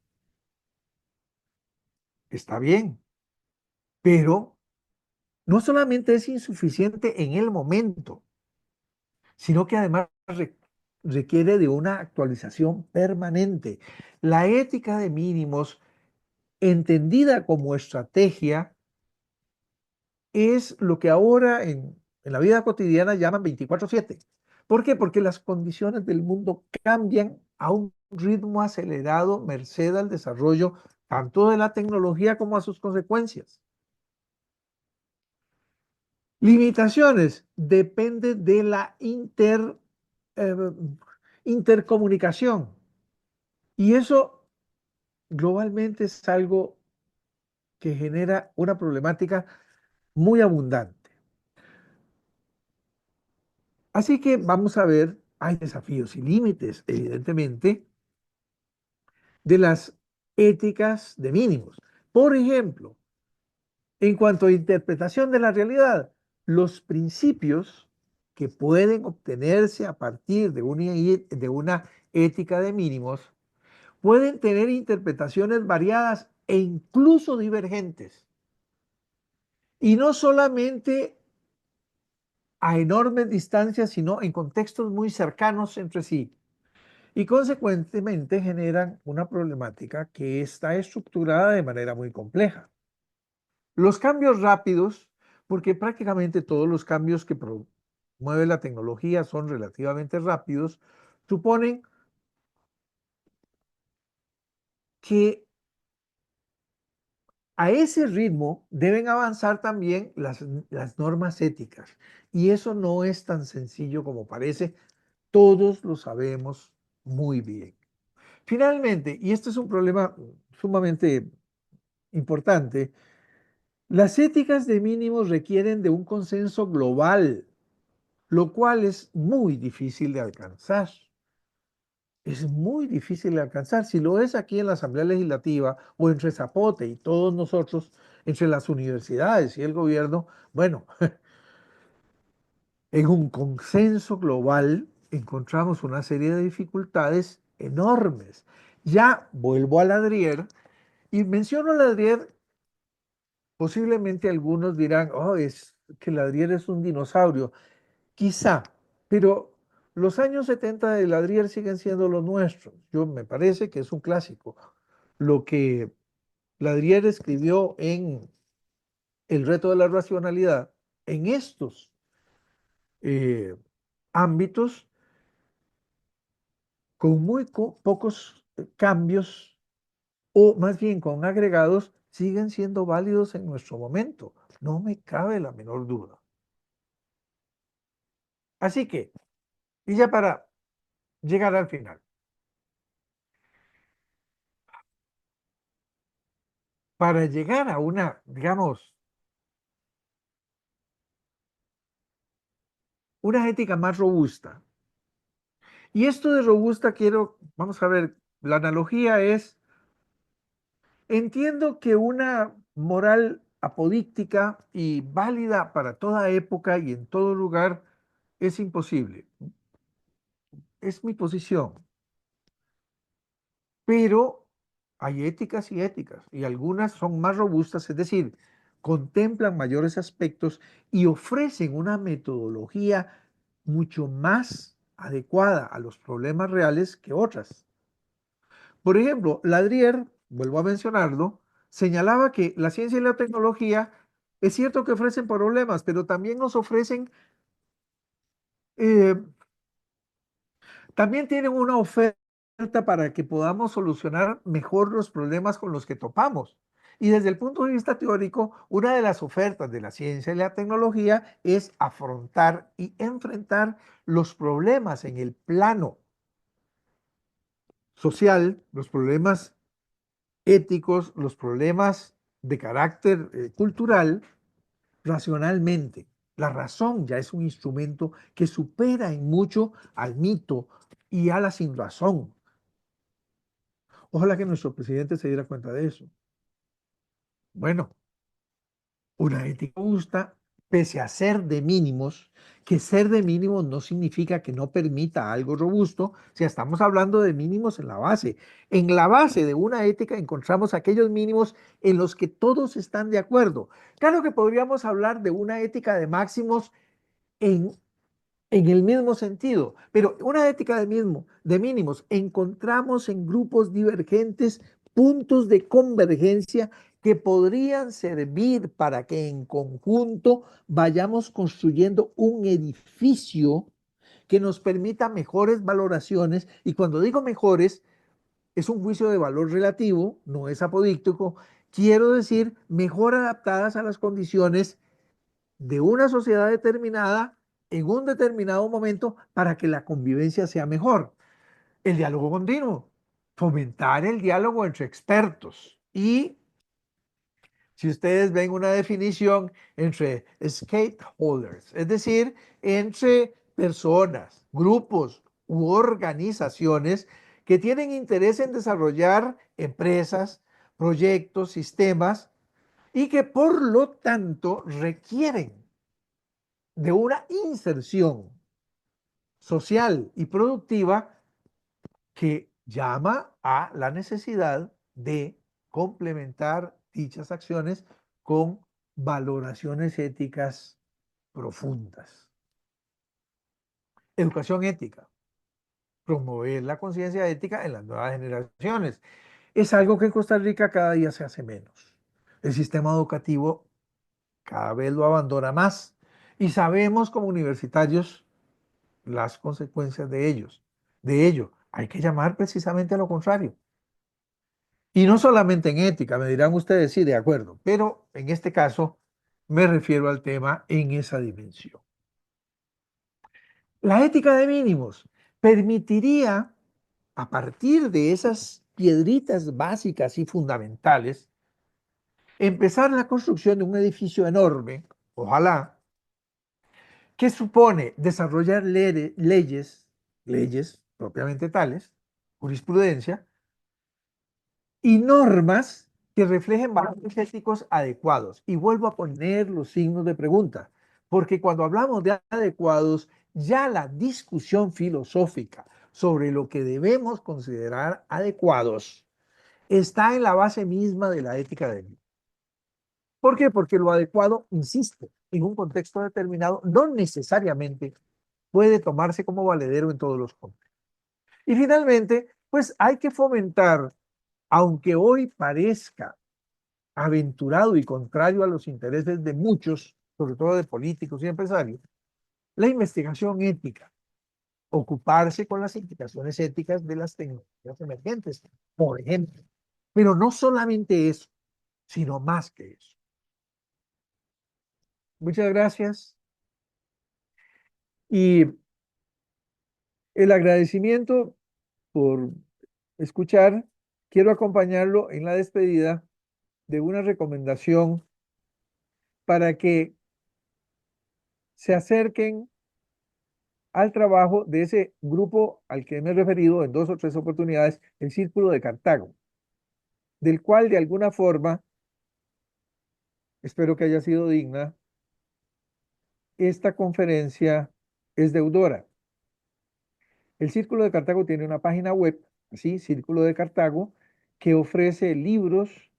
Está bien, pero no solamente es insuficiente en el momento, sino que además requiere de una actualización permanente. La ética de mínimos, entendida como estrategia, es lo que ahora en la vida cotidiana llaman 24/7. ¿Por qué? Porque las condiciones del mundo cambian a un ritmo acelerado merced al desarrollo tanto de la tecnología como a sus consecuencias. Limitaciones, depende de la eh, intercomunicación. Y eso globalmente es algo que genera una problemática muy abundante. Así que vamos a ver, hay desafíos y límites, evidentemente, de las éticas de mínimos. Por ejemplo, en cuanto a interpretación de la realidad, los principios que pueden obtenerse a partir de una ética de mínimos pueden tener interpretaciones variadas e incluso divergentes. Y no solamente a enormes distancias, sino en contextos muy cercanos entre sí. Y consecuentemente generan una problemática que está estructurada de manera muy compleja. Los cambios rápidos, porque prácticamente todos los cambios que promueve la tecnología son relativamente rápidos, suponen que a ese ritmo deben avanzar también las normas éticas. Y eso no es tan sencillo como parece, todos lo sabemos muy bien. Finalmente, y este es un problema sumamente importante, las éticas de mínimos requieren de un consenso global, lo cual es muy difícil de alcanzar. Es muy difícil de alcanzar. Si lo es aquí en la Asamblea Legislativa o entre Zapote y todos nosotros, entre las universidades y el gobierno, bueno, en un consenso global encontramos una serie de dificultades enormes. Ya vuelvo a Ladrier y menciono a Ladrier, posiblemente algunos dirán, oh, es que Ladrier es un dinosaurio. Quizá, pero los años 70 de Ladrier siguen siendo los nuestros. Yo me parece que es un clásico. Lo que Ladrier escribió en El reto de la racionalidad, en estos eh, ámbitos, con muy pocos cambios, o más bien con agregados, siguen siendo válidos en nuestro momento. No me cabe la menor duda. Así que, y ya para llegar al final, para llegar a una, digamos, una ética más robusta. Y esto de robusta quiero, vamos a ver, la analogía es, entiendo que una moral apodíctica y válida para toda época y en todo lugar es imposible. Es mi posición. Pero hay éticas y éticas, y algunas son más robustas, es decir, contemplan mayores aspectos y ofrecen una metodología mucho más adecuada a los problemas reales que otras. Por ejemplo, Ladrier, vuelvo a mencionarlo, señalaba que la ciencia y la tecnología es cierto que ofrecen problemas, pero también nos ofrecen, eh, también tienen una oferta para que podamos solucionar mejor los problemas con los que topamos. Y desde el punto de vista teórico, una de las ofertas de la ciencia y la tecnología es afrontar y enfrentar los problemas en el plano social, los problemas éticos, los problemas de carácter cultural, racionalmente. La razón ya es un instrumento que supera en mucho al mito y a la sinrazón. Ojalá que nuestro presidente se diera cuenta de eso. Bueno, una ética justa, pese a ser de mínimos, que ser de mínimos no significa que no permita algo robusto, si estamos hablando de mínimos en la base. En la base de una ética encontramos aquellos mínimos en los que todos están de acuerdo. Claro que podríamos hablar de una ética de máximos en el mismo sentido, pero una ética de mínimos, encontramos en grupos divergentes puntos de convergencia que podrían servir para que en conjunto vayamos construyendo un edificio que nos permita mejores valoraciones, y cuando digo mejores, es un juicio de valor relativo, no es apodíctico, quiero decir mejor adaptadas a las condiciones de una sociedad determinada en un determinado momento para que la convivencia sea mejor. El diálogo continuo, fomentar el diálogo entre expertos y, si ustedes ven una definición, entre stakeholders, es decir, entre personas, grupos u organizaciones que tienen interés en desarrollar empresas, proyectos, sistemas y que por lo tanto requieren de una inserción social y productiva que llama a la necesidad de complementar dichas acciones con valoraciones éticas profundas. Educación ética, promover la conciencia ética en las nuevas generaciones. Es algo que en Costa Rica cada día se hace menos. El sistema educativo cada vez lo abandona más y sabemos como universitarios las consecuencias de ellos. De ello, hay que llamar precisamente a lo contrario. Y no solamente en ética, me dirán ustedes, sí, de acuerdo, pero en este caso me refiero al tema en esa dimensión. La ética de mínimos permitiría, a partir de esas piedritas básicas y fundamentales, empezar la construcción de un edificio enorme, ojalá, que supone desarrollar leyes propiamente tales, jurisprudencia, y normas que reflejen valores éticos adecuados. Y vuelvo a poner los signos de pregunta, porque cuando hablamos de adecuados, ya la discusión filosófica sobre lo que debemos considerar adecuados está en la base misma de la ética de vida. ¿Por qué? Porque lo adecuado, insisto, en un contexto determinado, no necesariamente puede tomarse como valedero en todos los contextos. Y finalmente, pues hay que fomentar, aunque hoy parezca aventurado y contrario a los intereses de muchos, sobre todo de políticos y empresarios, la investigación ética, ocuparse con las implicaciones éticas de las tecnologías emergentes, por ejemplo. Pero no solamente eso, sino más que eso. Muchas gracias. Y el agradecimiento por escuchar, quiero acompañarlo en la despedida de una recomendación para que se acerquen al trabajo de ese grupo al que me he referido en 2 o 3 oportunidades, el Círculo de Cartago, del cual de alguna forma, espero que haya sido digna, esta conferencia es deudora. El Círculo de Cartago tiene una página web, así, Círculo de Cartago, que ofrece libros,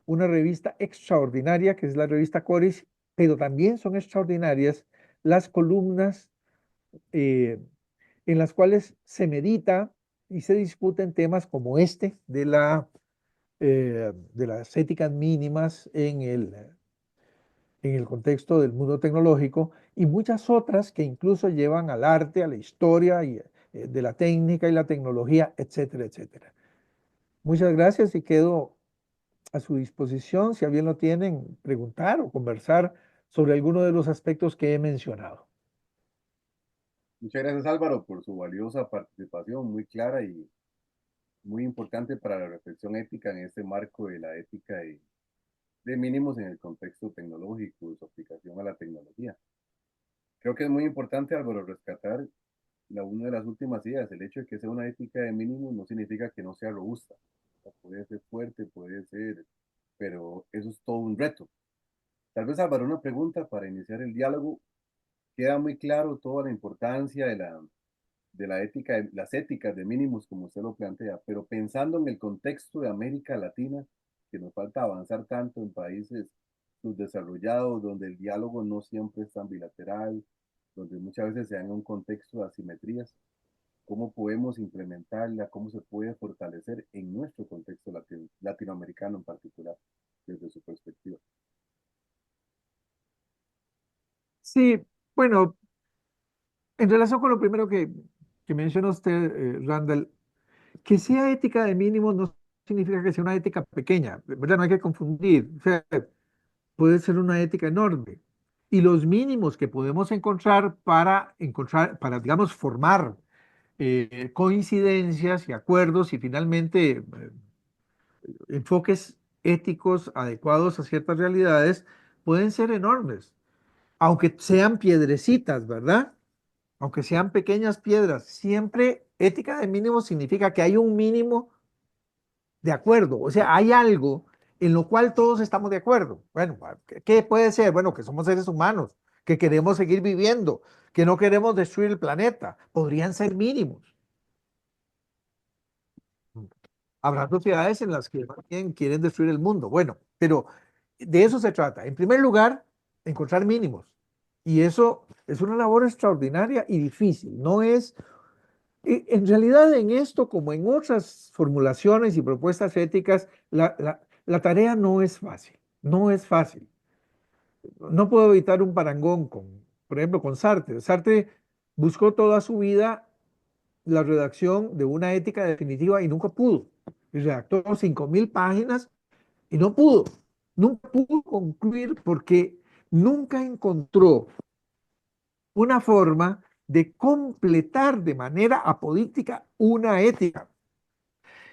una revista extraordinaria, que es la revista Coris, pero también son extraordinarias las columnas en las cuales se medita y se discuten temas como este de las éticas mínimas en el contexto del mundo tecnológico y muchas otras que incluso llevan al arte, a la historia y, de la técnica y la tecnología, etcétera, etcétera. Muchas gracias y quedo a su disposición si a bien lo tienen, preguntar o conversar sobre alguno de los aspectos que he mencionado. Muchas gracias Álvaro por su valiosa participación, muy clara y muy importante para la reflexión ética en este marco de la ética de mínimos en el contexto tecnológico y su aplicación a la tecnología. Creo que es muy importante, Álvaro, rescatar una de las últimas ideas, el hecho de que sea una ética de mínimos no significa que no sea robusta. O sea, puede ser fuerte, puede ser, pero eso es todo un reto. Tal vez, Álvaro, una pregunta para iniciar el diálogo. Queda muy claro toda la importancia de la ética, de las éticas de mínimos, como usted lo plantea, pero pensando en el contexto de América Latina, que nos falta avanzar tanto en países subdesarrollados, donde el diálogo no siempre es tan bilateral, donde muchas veces se da en un contexto de asimetrías, ¿cómo podemos implementarla? ¿Cómo se puede fortalecer en nuestro contexto latinoamericano en particular, desde su perspectiva? Sí, bueno, en relación con lo primero que menciona usted, Randall, que sea ética de mínimos no significa que sea una ética pequeña, ¿verdad? No hay que confundir. O sea, puede ser una ética enorme. y los mínimos que podemos encontrar, para, digamos, formar coincidencias y acuerdos y finalmente enfoques éticos adecuados a ciertas realidades, pueden ser enormes, aunque sean piedrecitas, ¿verdad? Aunque sean pequeñas piedras, siempre ética de mínimo significa que hay un mínimo de acuerdo, o sea, hay algo en lo cual todos estamos de acuerdo. Bueno, ¿qué puede ser? Bueno, que somos seres humanos, que queremos seguir viviendo, que no queremos destruir el planeta. Podrían ser mínimos. Habrá sociedades en las que más bien quieren destruir el mundo. Bueno, pero de eso se trata. En primer lugar, encontrar mínimos. Y eso es una labor extraordinaria y difícil. No es, en realidad en esto, como en otras formulaciones y propuestas éticas, la tarea no es fácil. No es fácil. No puedo evitar un parangón por ejemplo, con Sartre. Sartre buscó toda su vida la redacción de una ética definitiva y nunca pudo. Y redactó 5.000 páginas y no pudo. Nunca pudo concluir porque nunca encontró una forma de completar de manera apodíctica una ética.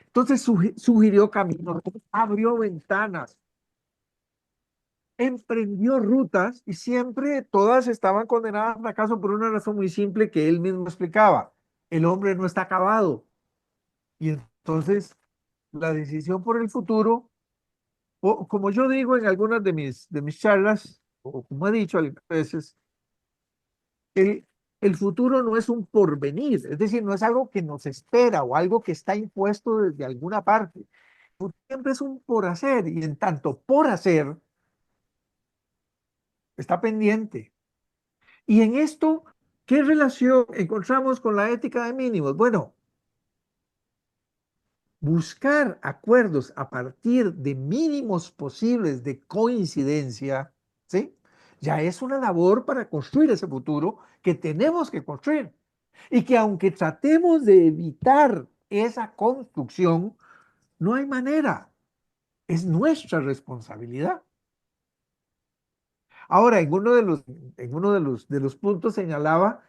Entonces sugirió caminos, abrió ventanas, emprendió rutas y siempre todas estaban condenadas al fracaso por una razón muy simple que él mismo explicaba. El hombre no está acabado. Y entonces la decisión por el futuro, o como yo digo en algunas de mis charlas, o como he dicho algunas veces, el, el futuro no es un porvenir, es decir, no es algo que nos espera o algo que está impuesto desde alguna parte. Siempre es un por hacer y en tanto por hacer está pendiente. Y en esto, ¿qué relación encontramos con la ética de mínimos? Bueno, buscar acuerdos a partir de mínimos posibles de coincidencia, ¿sí? Ya es una labor para construir ese futuro que tenemos que construir. Y que aunque tratemos de evitar esa construcción, no hay manera. Es nuestra responsabilidad. Ahora, en uno de los puntos señalaba,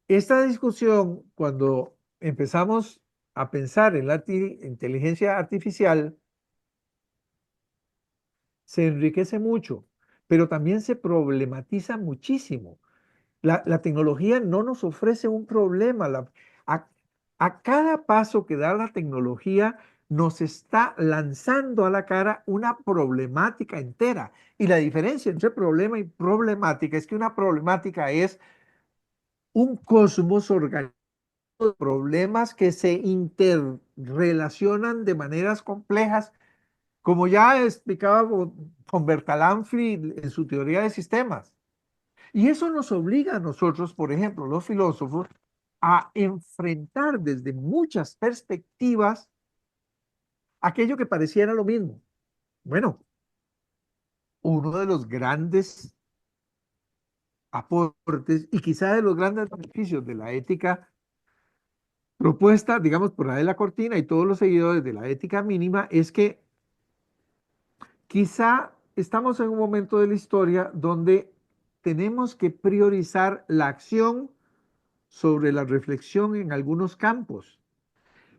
esta discusión, cuando empezamos a pensar en la inteligencia artificial, se enriquece mucho, pero también se problematiza muchísimo. La tecnología no nos ofrece un problema. A, a cada paso que da la tecnología nos está lanzando a la cara una problemática entera. Y la diferencia entre problema y problemática es que una problemática es un cosmos organizado de problemas que se interrelacionan de maneras complejas, como ya explicaba con Bertalanffy en su teoría de sistemas. Y eso nos obliga a nosotros, por ejemplo, los filósofos, a enfrentar desde muchas perspectivas aquello que pareciera lo mismo. Bueno, uno de los grandes aportes y quizá de los grandes beneficios de la ética propuesta, digamos, por Adela Cortina y todos los seguidores de la ética mínima es que quizá estamos en un momento de la historia donde tenemos que priorizar la acción sobre la reflexión en algunos campos.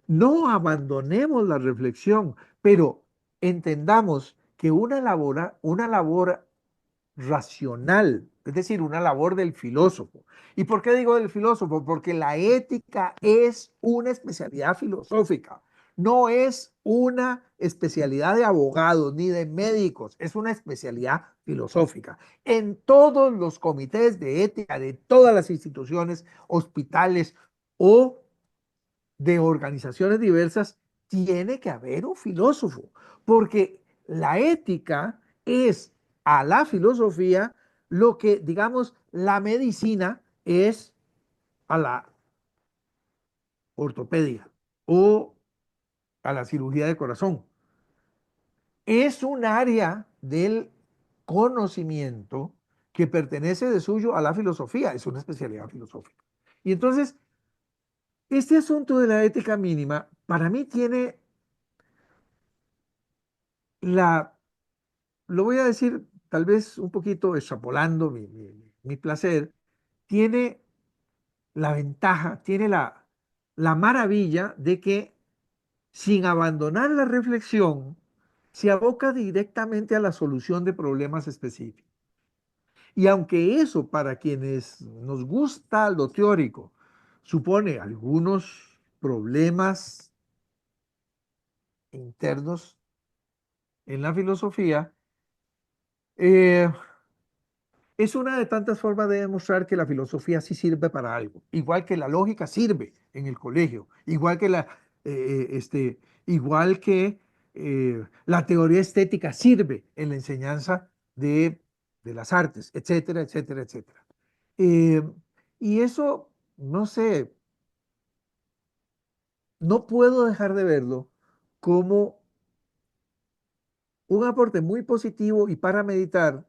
No abandonemos la reflexión, pero entendamos que una labor racional, es decir, una labor del filósofo. ¿Y por qué digo del filósofo? Porque la ética es una especialidad filosófica, no es una especialidad de abogados ni de médicos, es una especialidad filosófica. En todos los comités de ética de todas las instituciones, hospitales o de organizaciones diversas, tiene que haber un filósofo, porque la ética es a la filosofía lo que, digamos, la medicina es a la ortopedia o a la cirugía de corazón. Es un área del conocimiento que pertenece de suyo a la filosofía, es una especialidad filosófica. Y entonces, este asunto de la ética mínima, para mí tiene la, lo voy a decir tal vez un poquito extrapolando mi placer, tiene la ventaja, tiene la maravilla de que sin abandonar la reflexión, se aboca directamente a la solución de problemas específicos. Y aunque eso para quienes nos gusta lo teórico supone algunos problemas internos en la filosofía, eh, es una de tantas formas de demostrar que la filosofía sí sirve para algo, igual que la lógica sirve en el colegio, igual que la teoría estética sirve en la enseñanza de las artes, etcétera, etcétera, etcétera. Eh, y eso, no sé, no puedo dejar de verlo como un aporte muy positivo y para meditar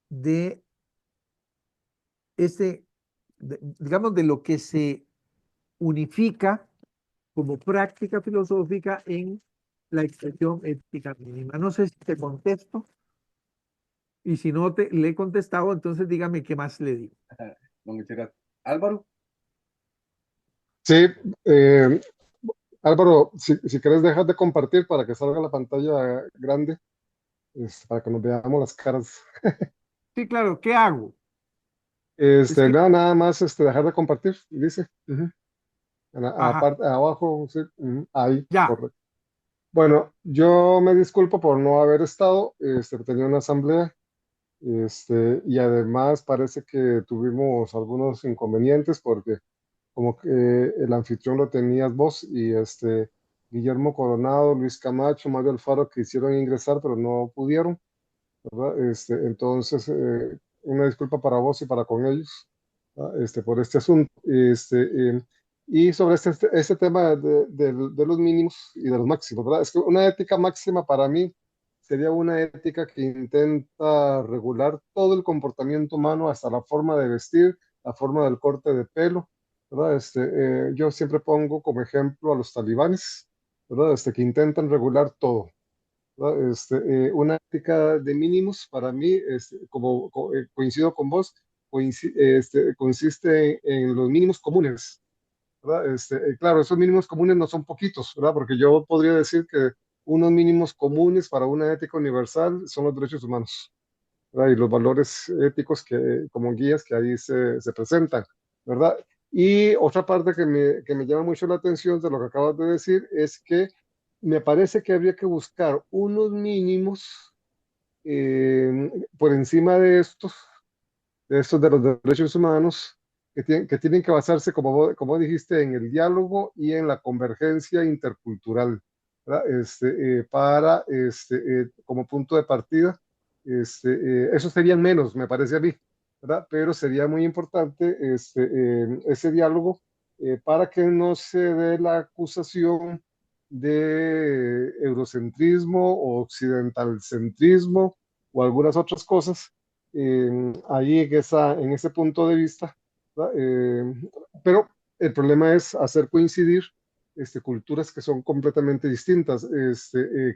de digamos, de lo que se unifica como práctica filosófica en la expresión ética mínima. No sé si te contesto y si no le he contestado, entonces dígame qué más le digo. No, muchas gracias. Álvaro, Sí, eh, Álvaro, si quieres dejar de compartir para que salga la pantalla grande, para que nos veamos las caras. Sí, claro, ¿qué hago? Es que, Nada más dejar de compartir, dice. Ujú. ajá, Abajo, sí, ahí, ya, correcto. Bueno, yo me disculpo por no haber estado, tenía una asamblea, y además parece que tuvimos algunos inconvenientes porque como que el anfitrión lo tenías vos y Guillermo Coronado, Luis Camacho, Mario Alfaro quisieron ingresar pero no pudieron, ¿verdad? Entonces, una disculpa para vos y para con ellos, ¿verdad? Por este asunto. Y sobre este tema de los mínimos y de los máximos, ¿verdad? Es que una ética máxima para mí sería una ética que intenta regular todo el comportamiento humano, hasta la forma de vestir, la forma del corte de pelo, ¿verdad? Yo siempre pongo como ejemplo a los talibanes, ¿verdad? Que intentan regular todo, ¿no? Una ética de mínimos para mí, coincido con vos, consiste en los mínimos comunes, ¿verdad? Claro, esos mínimos comunes no son poquitos, ¿verdad? Porque yo podría decir que unos mínimos comunes para una ética universal son los derechos humanos, ¿verdad? Y los valores éticos como guías que ahí se presentan, ¿verdad? Y otra parte que me llama mucho la atención de lo que acabas de decir es que me parece que habría que buscar unos mínimos por encima de estos de los derechos humanos, que tienen que basarse, como dijiste, en el diálogo y en la convergencia intercultural, ¿verdad? Como punto de partida, eso serían menos, me parece a mí, ¿verdad? Pero sería muy importante ese diálogo, para que no se dé la acusación de eurocentrismo o occidentalcentrismo o algunas otras cosas, ahí en ese punto de vista, ¿verdad? Pero el problema es hacer coincidir culturas que son completamente distintas,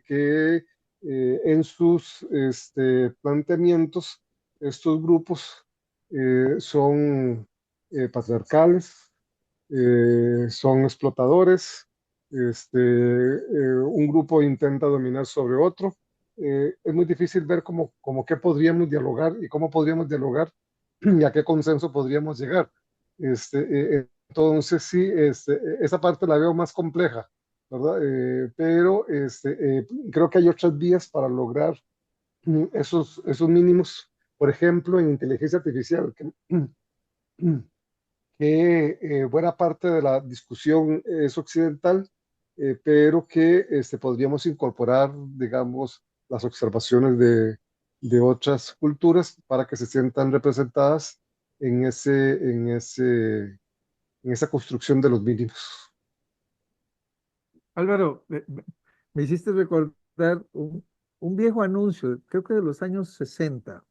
que en sus planteamientos estos grupos son patriarcales, son explotadores, un grupo intenta dominar sobre otro. Es muy difícil ver cómo qué podríamos dialogar y cómo podríamos dialogar y a qué consenso podríamos llegar. Entonces, sí, esa parte la veo más compleja, ¿verdad? Pero creo que hay otras vías para lograr esos mínimos, por ejemplo, en inteligencia artificial, que buena parte de la discusión es occidental, pero que podríamos incorporar, digamos, las observaciones de otras culturas para que se sientan representadas en esa construcción de los mínimos. Álvaro, me hiciste recordar un viejo anuncio, creo que de los años 60,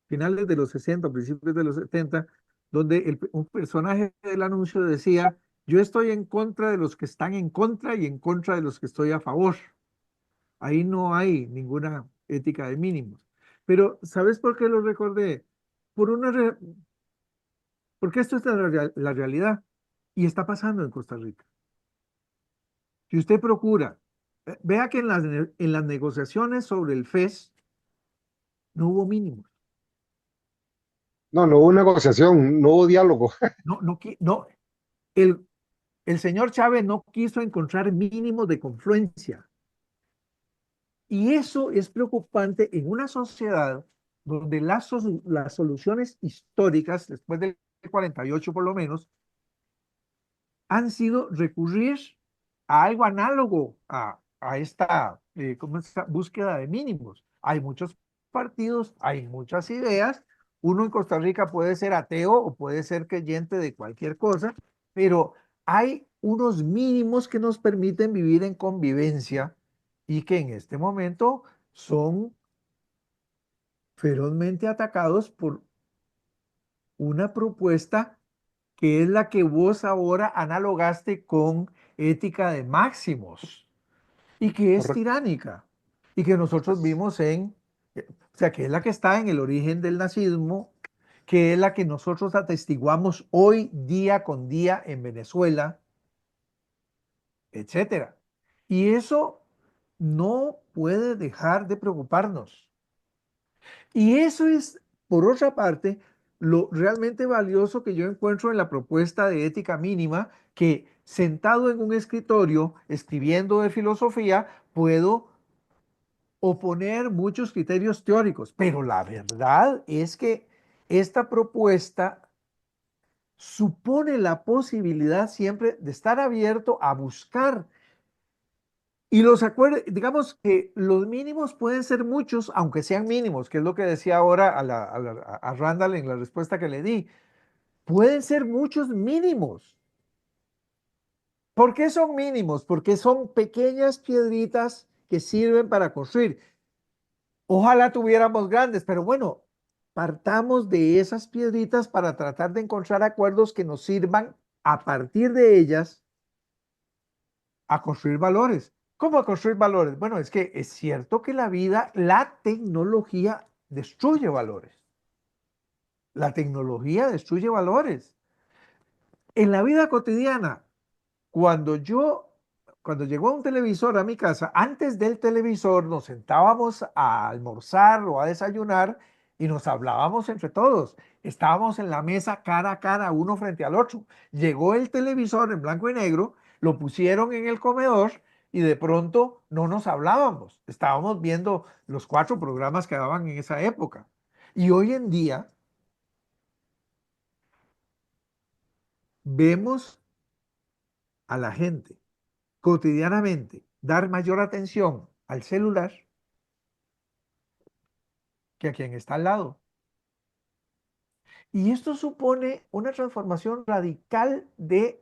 finales de los 60, principios de los 70, donde un personaje del anuncio decía, yo estoy en contra de los que están en contra y en contra de los que estoy a favor. Ahí no hay ninguna ética de mínimos. Pero, ¿sabes por qué lo recordé? Por una, porque esto es la realidad y está pasando en Costa Rica. Si usted procura, vea que en las negociaciones sobre el FES no hubo mínimos. No, no hubo negociación, no hubo diálogo. No, no, no, el, el señor Chávez no quiso encontrar mínimos de confluencia. Y eso es preocupante en una sociedad donde las soluciones históricas, después del 48 por lo menos, han sido recurrir a algo análogo a esta, esta búsqueda de mínimos. Hay muchos partidos, hay muchas ideas. Uno en Costa Rica puede ser ateo o puede ser creyente de cualquier cosa, pero hay unos mínimos que nos permiten vivir en convivencia y que en este momento son ferozmente atacados por una propuesta que es la que vos ahora analogaste con ética de máximos y que es Correcto. tiránica y que nosotros vimos o sea, que es la que está en el origen del nazismo, que es la que nosotros atestiguamos hoy día con día en Venezuela, etcétera. Y eso no puede dejar de preocuparnos. Y eso es, por otra parte, lo realmente valioso que yo encuentro en la propuesta de ética mínima, que sentado en un escritorio escribiendo de filosofía, puedo oponer muchos criterios teóricos, pero la verdad es que esta propuesta supone la posibilidad siempre de estar abierto a buscar. Y los acuerdos, digamos que los mínimos pueden ser muchos, aunque sean mínimos, que es lo que decía ahora a Randall en la respuesta que le di. Pueden ser muchos mínimos. ¿Por qué son mínimos? Porque son pequeñas piedritas que sirven para construir. Ojalá tuviéramos grandes, pero bueno, partamos de esas piedritas para tratar de encontrar acuerdos que nos sirvan a partir de ellas a construir valores. ¿Cómo a construir valores? Bueno, es que es cierto que la vida, la tecnología destruye valores. La tecnología destruye valores. En la vida cotidiana, cuando yo, cuando llegó un televisor a mi casa, antes del televisor nos sentábamos a almorzar o a desayunar y nos hablábamos entre todos. Estábamos en la mesa cara a cara, uno frente al otro. Llegó el televisor en blanco y negro, lo pusieron en el comedor y de pronto no nos hablábamos. Estábamos viendo los 4 programas que daban en esa época. Y hoy en día vemos a la gente cotidianamente dar mayor atención al celular que a quien está al lado. Y esto supone una transformación radical de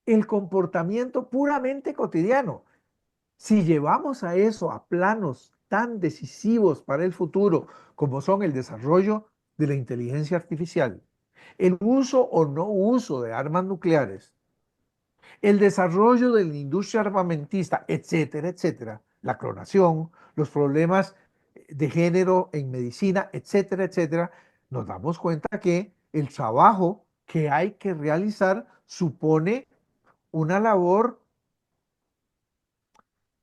el comportamiento puramente cotidiano. Si llevamos a eso a planos tan decisivos para el futuro como son el desarrollo de la inteligencia artificial, el uso o no uso de armas nucleares, el desarrollo de la industria armamentista, etcétera, etcétera, la clonación, los problemas de género en medicina, etcétera, etcétera, nos damos cuenta que el trabajo que hay que realizar supone una labor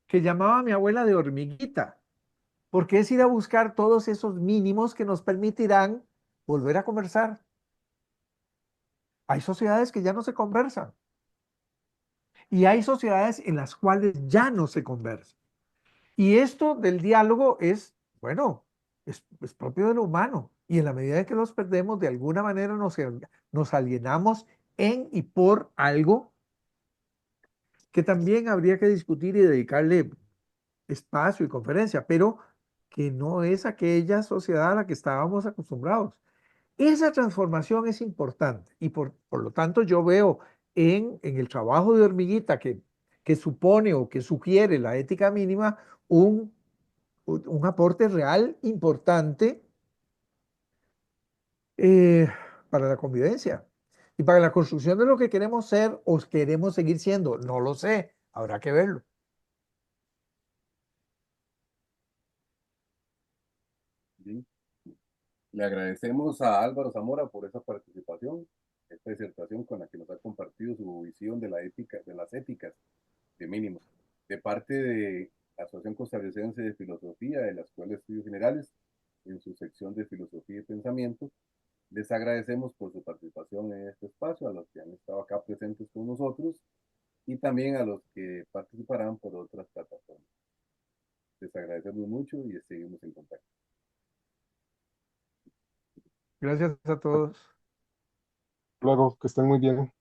que llamaba mi abuela de hormiguita, porque es ir a buscar todos esos mínimos que nos permitirán volver a conversar. Hay sociedades que ya no se conversan y hay sociedades en las cuales ya no se conversa. Y esto del diálogo es, bueno, es propio de lo humano. Y en la medida en que los perdemos, de alguna manera nos alienamos en y por algo que también habría que discutir y dedicarle espacio y conferencia, pero que no es aquella sociedad a la que estábamos acostumbrados. Esa transformación es importante y por lo tanto yo veo en el trabajo de hormiguita que supone o que sugiere la ética mínima un aporte real importante eh, para la convivencia y para la construcción de lo que queremos ser o queremos seguir siendo. No lo sé, habrá que verlo. Bien. Le agradecemos a Álvaro Zamora por esa participación, esta disertación con la que nos ha compartido su visión de la ética, de las éticas de mínimos, de parte de la Asociación Costarricense de Filosofía de la Escuela de Estudios Generales, en su sección de Filosofía y Pensamiento. Les agradecemos por su participación en este espacio, a los que han estado acá presentes con nosotros y también a los que participarán por otras plataformas. Les agradecemos mucho y seguimos en contacto. Gracias a todos. Luego, que estén muy bien.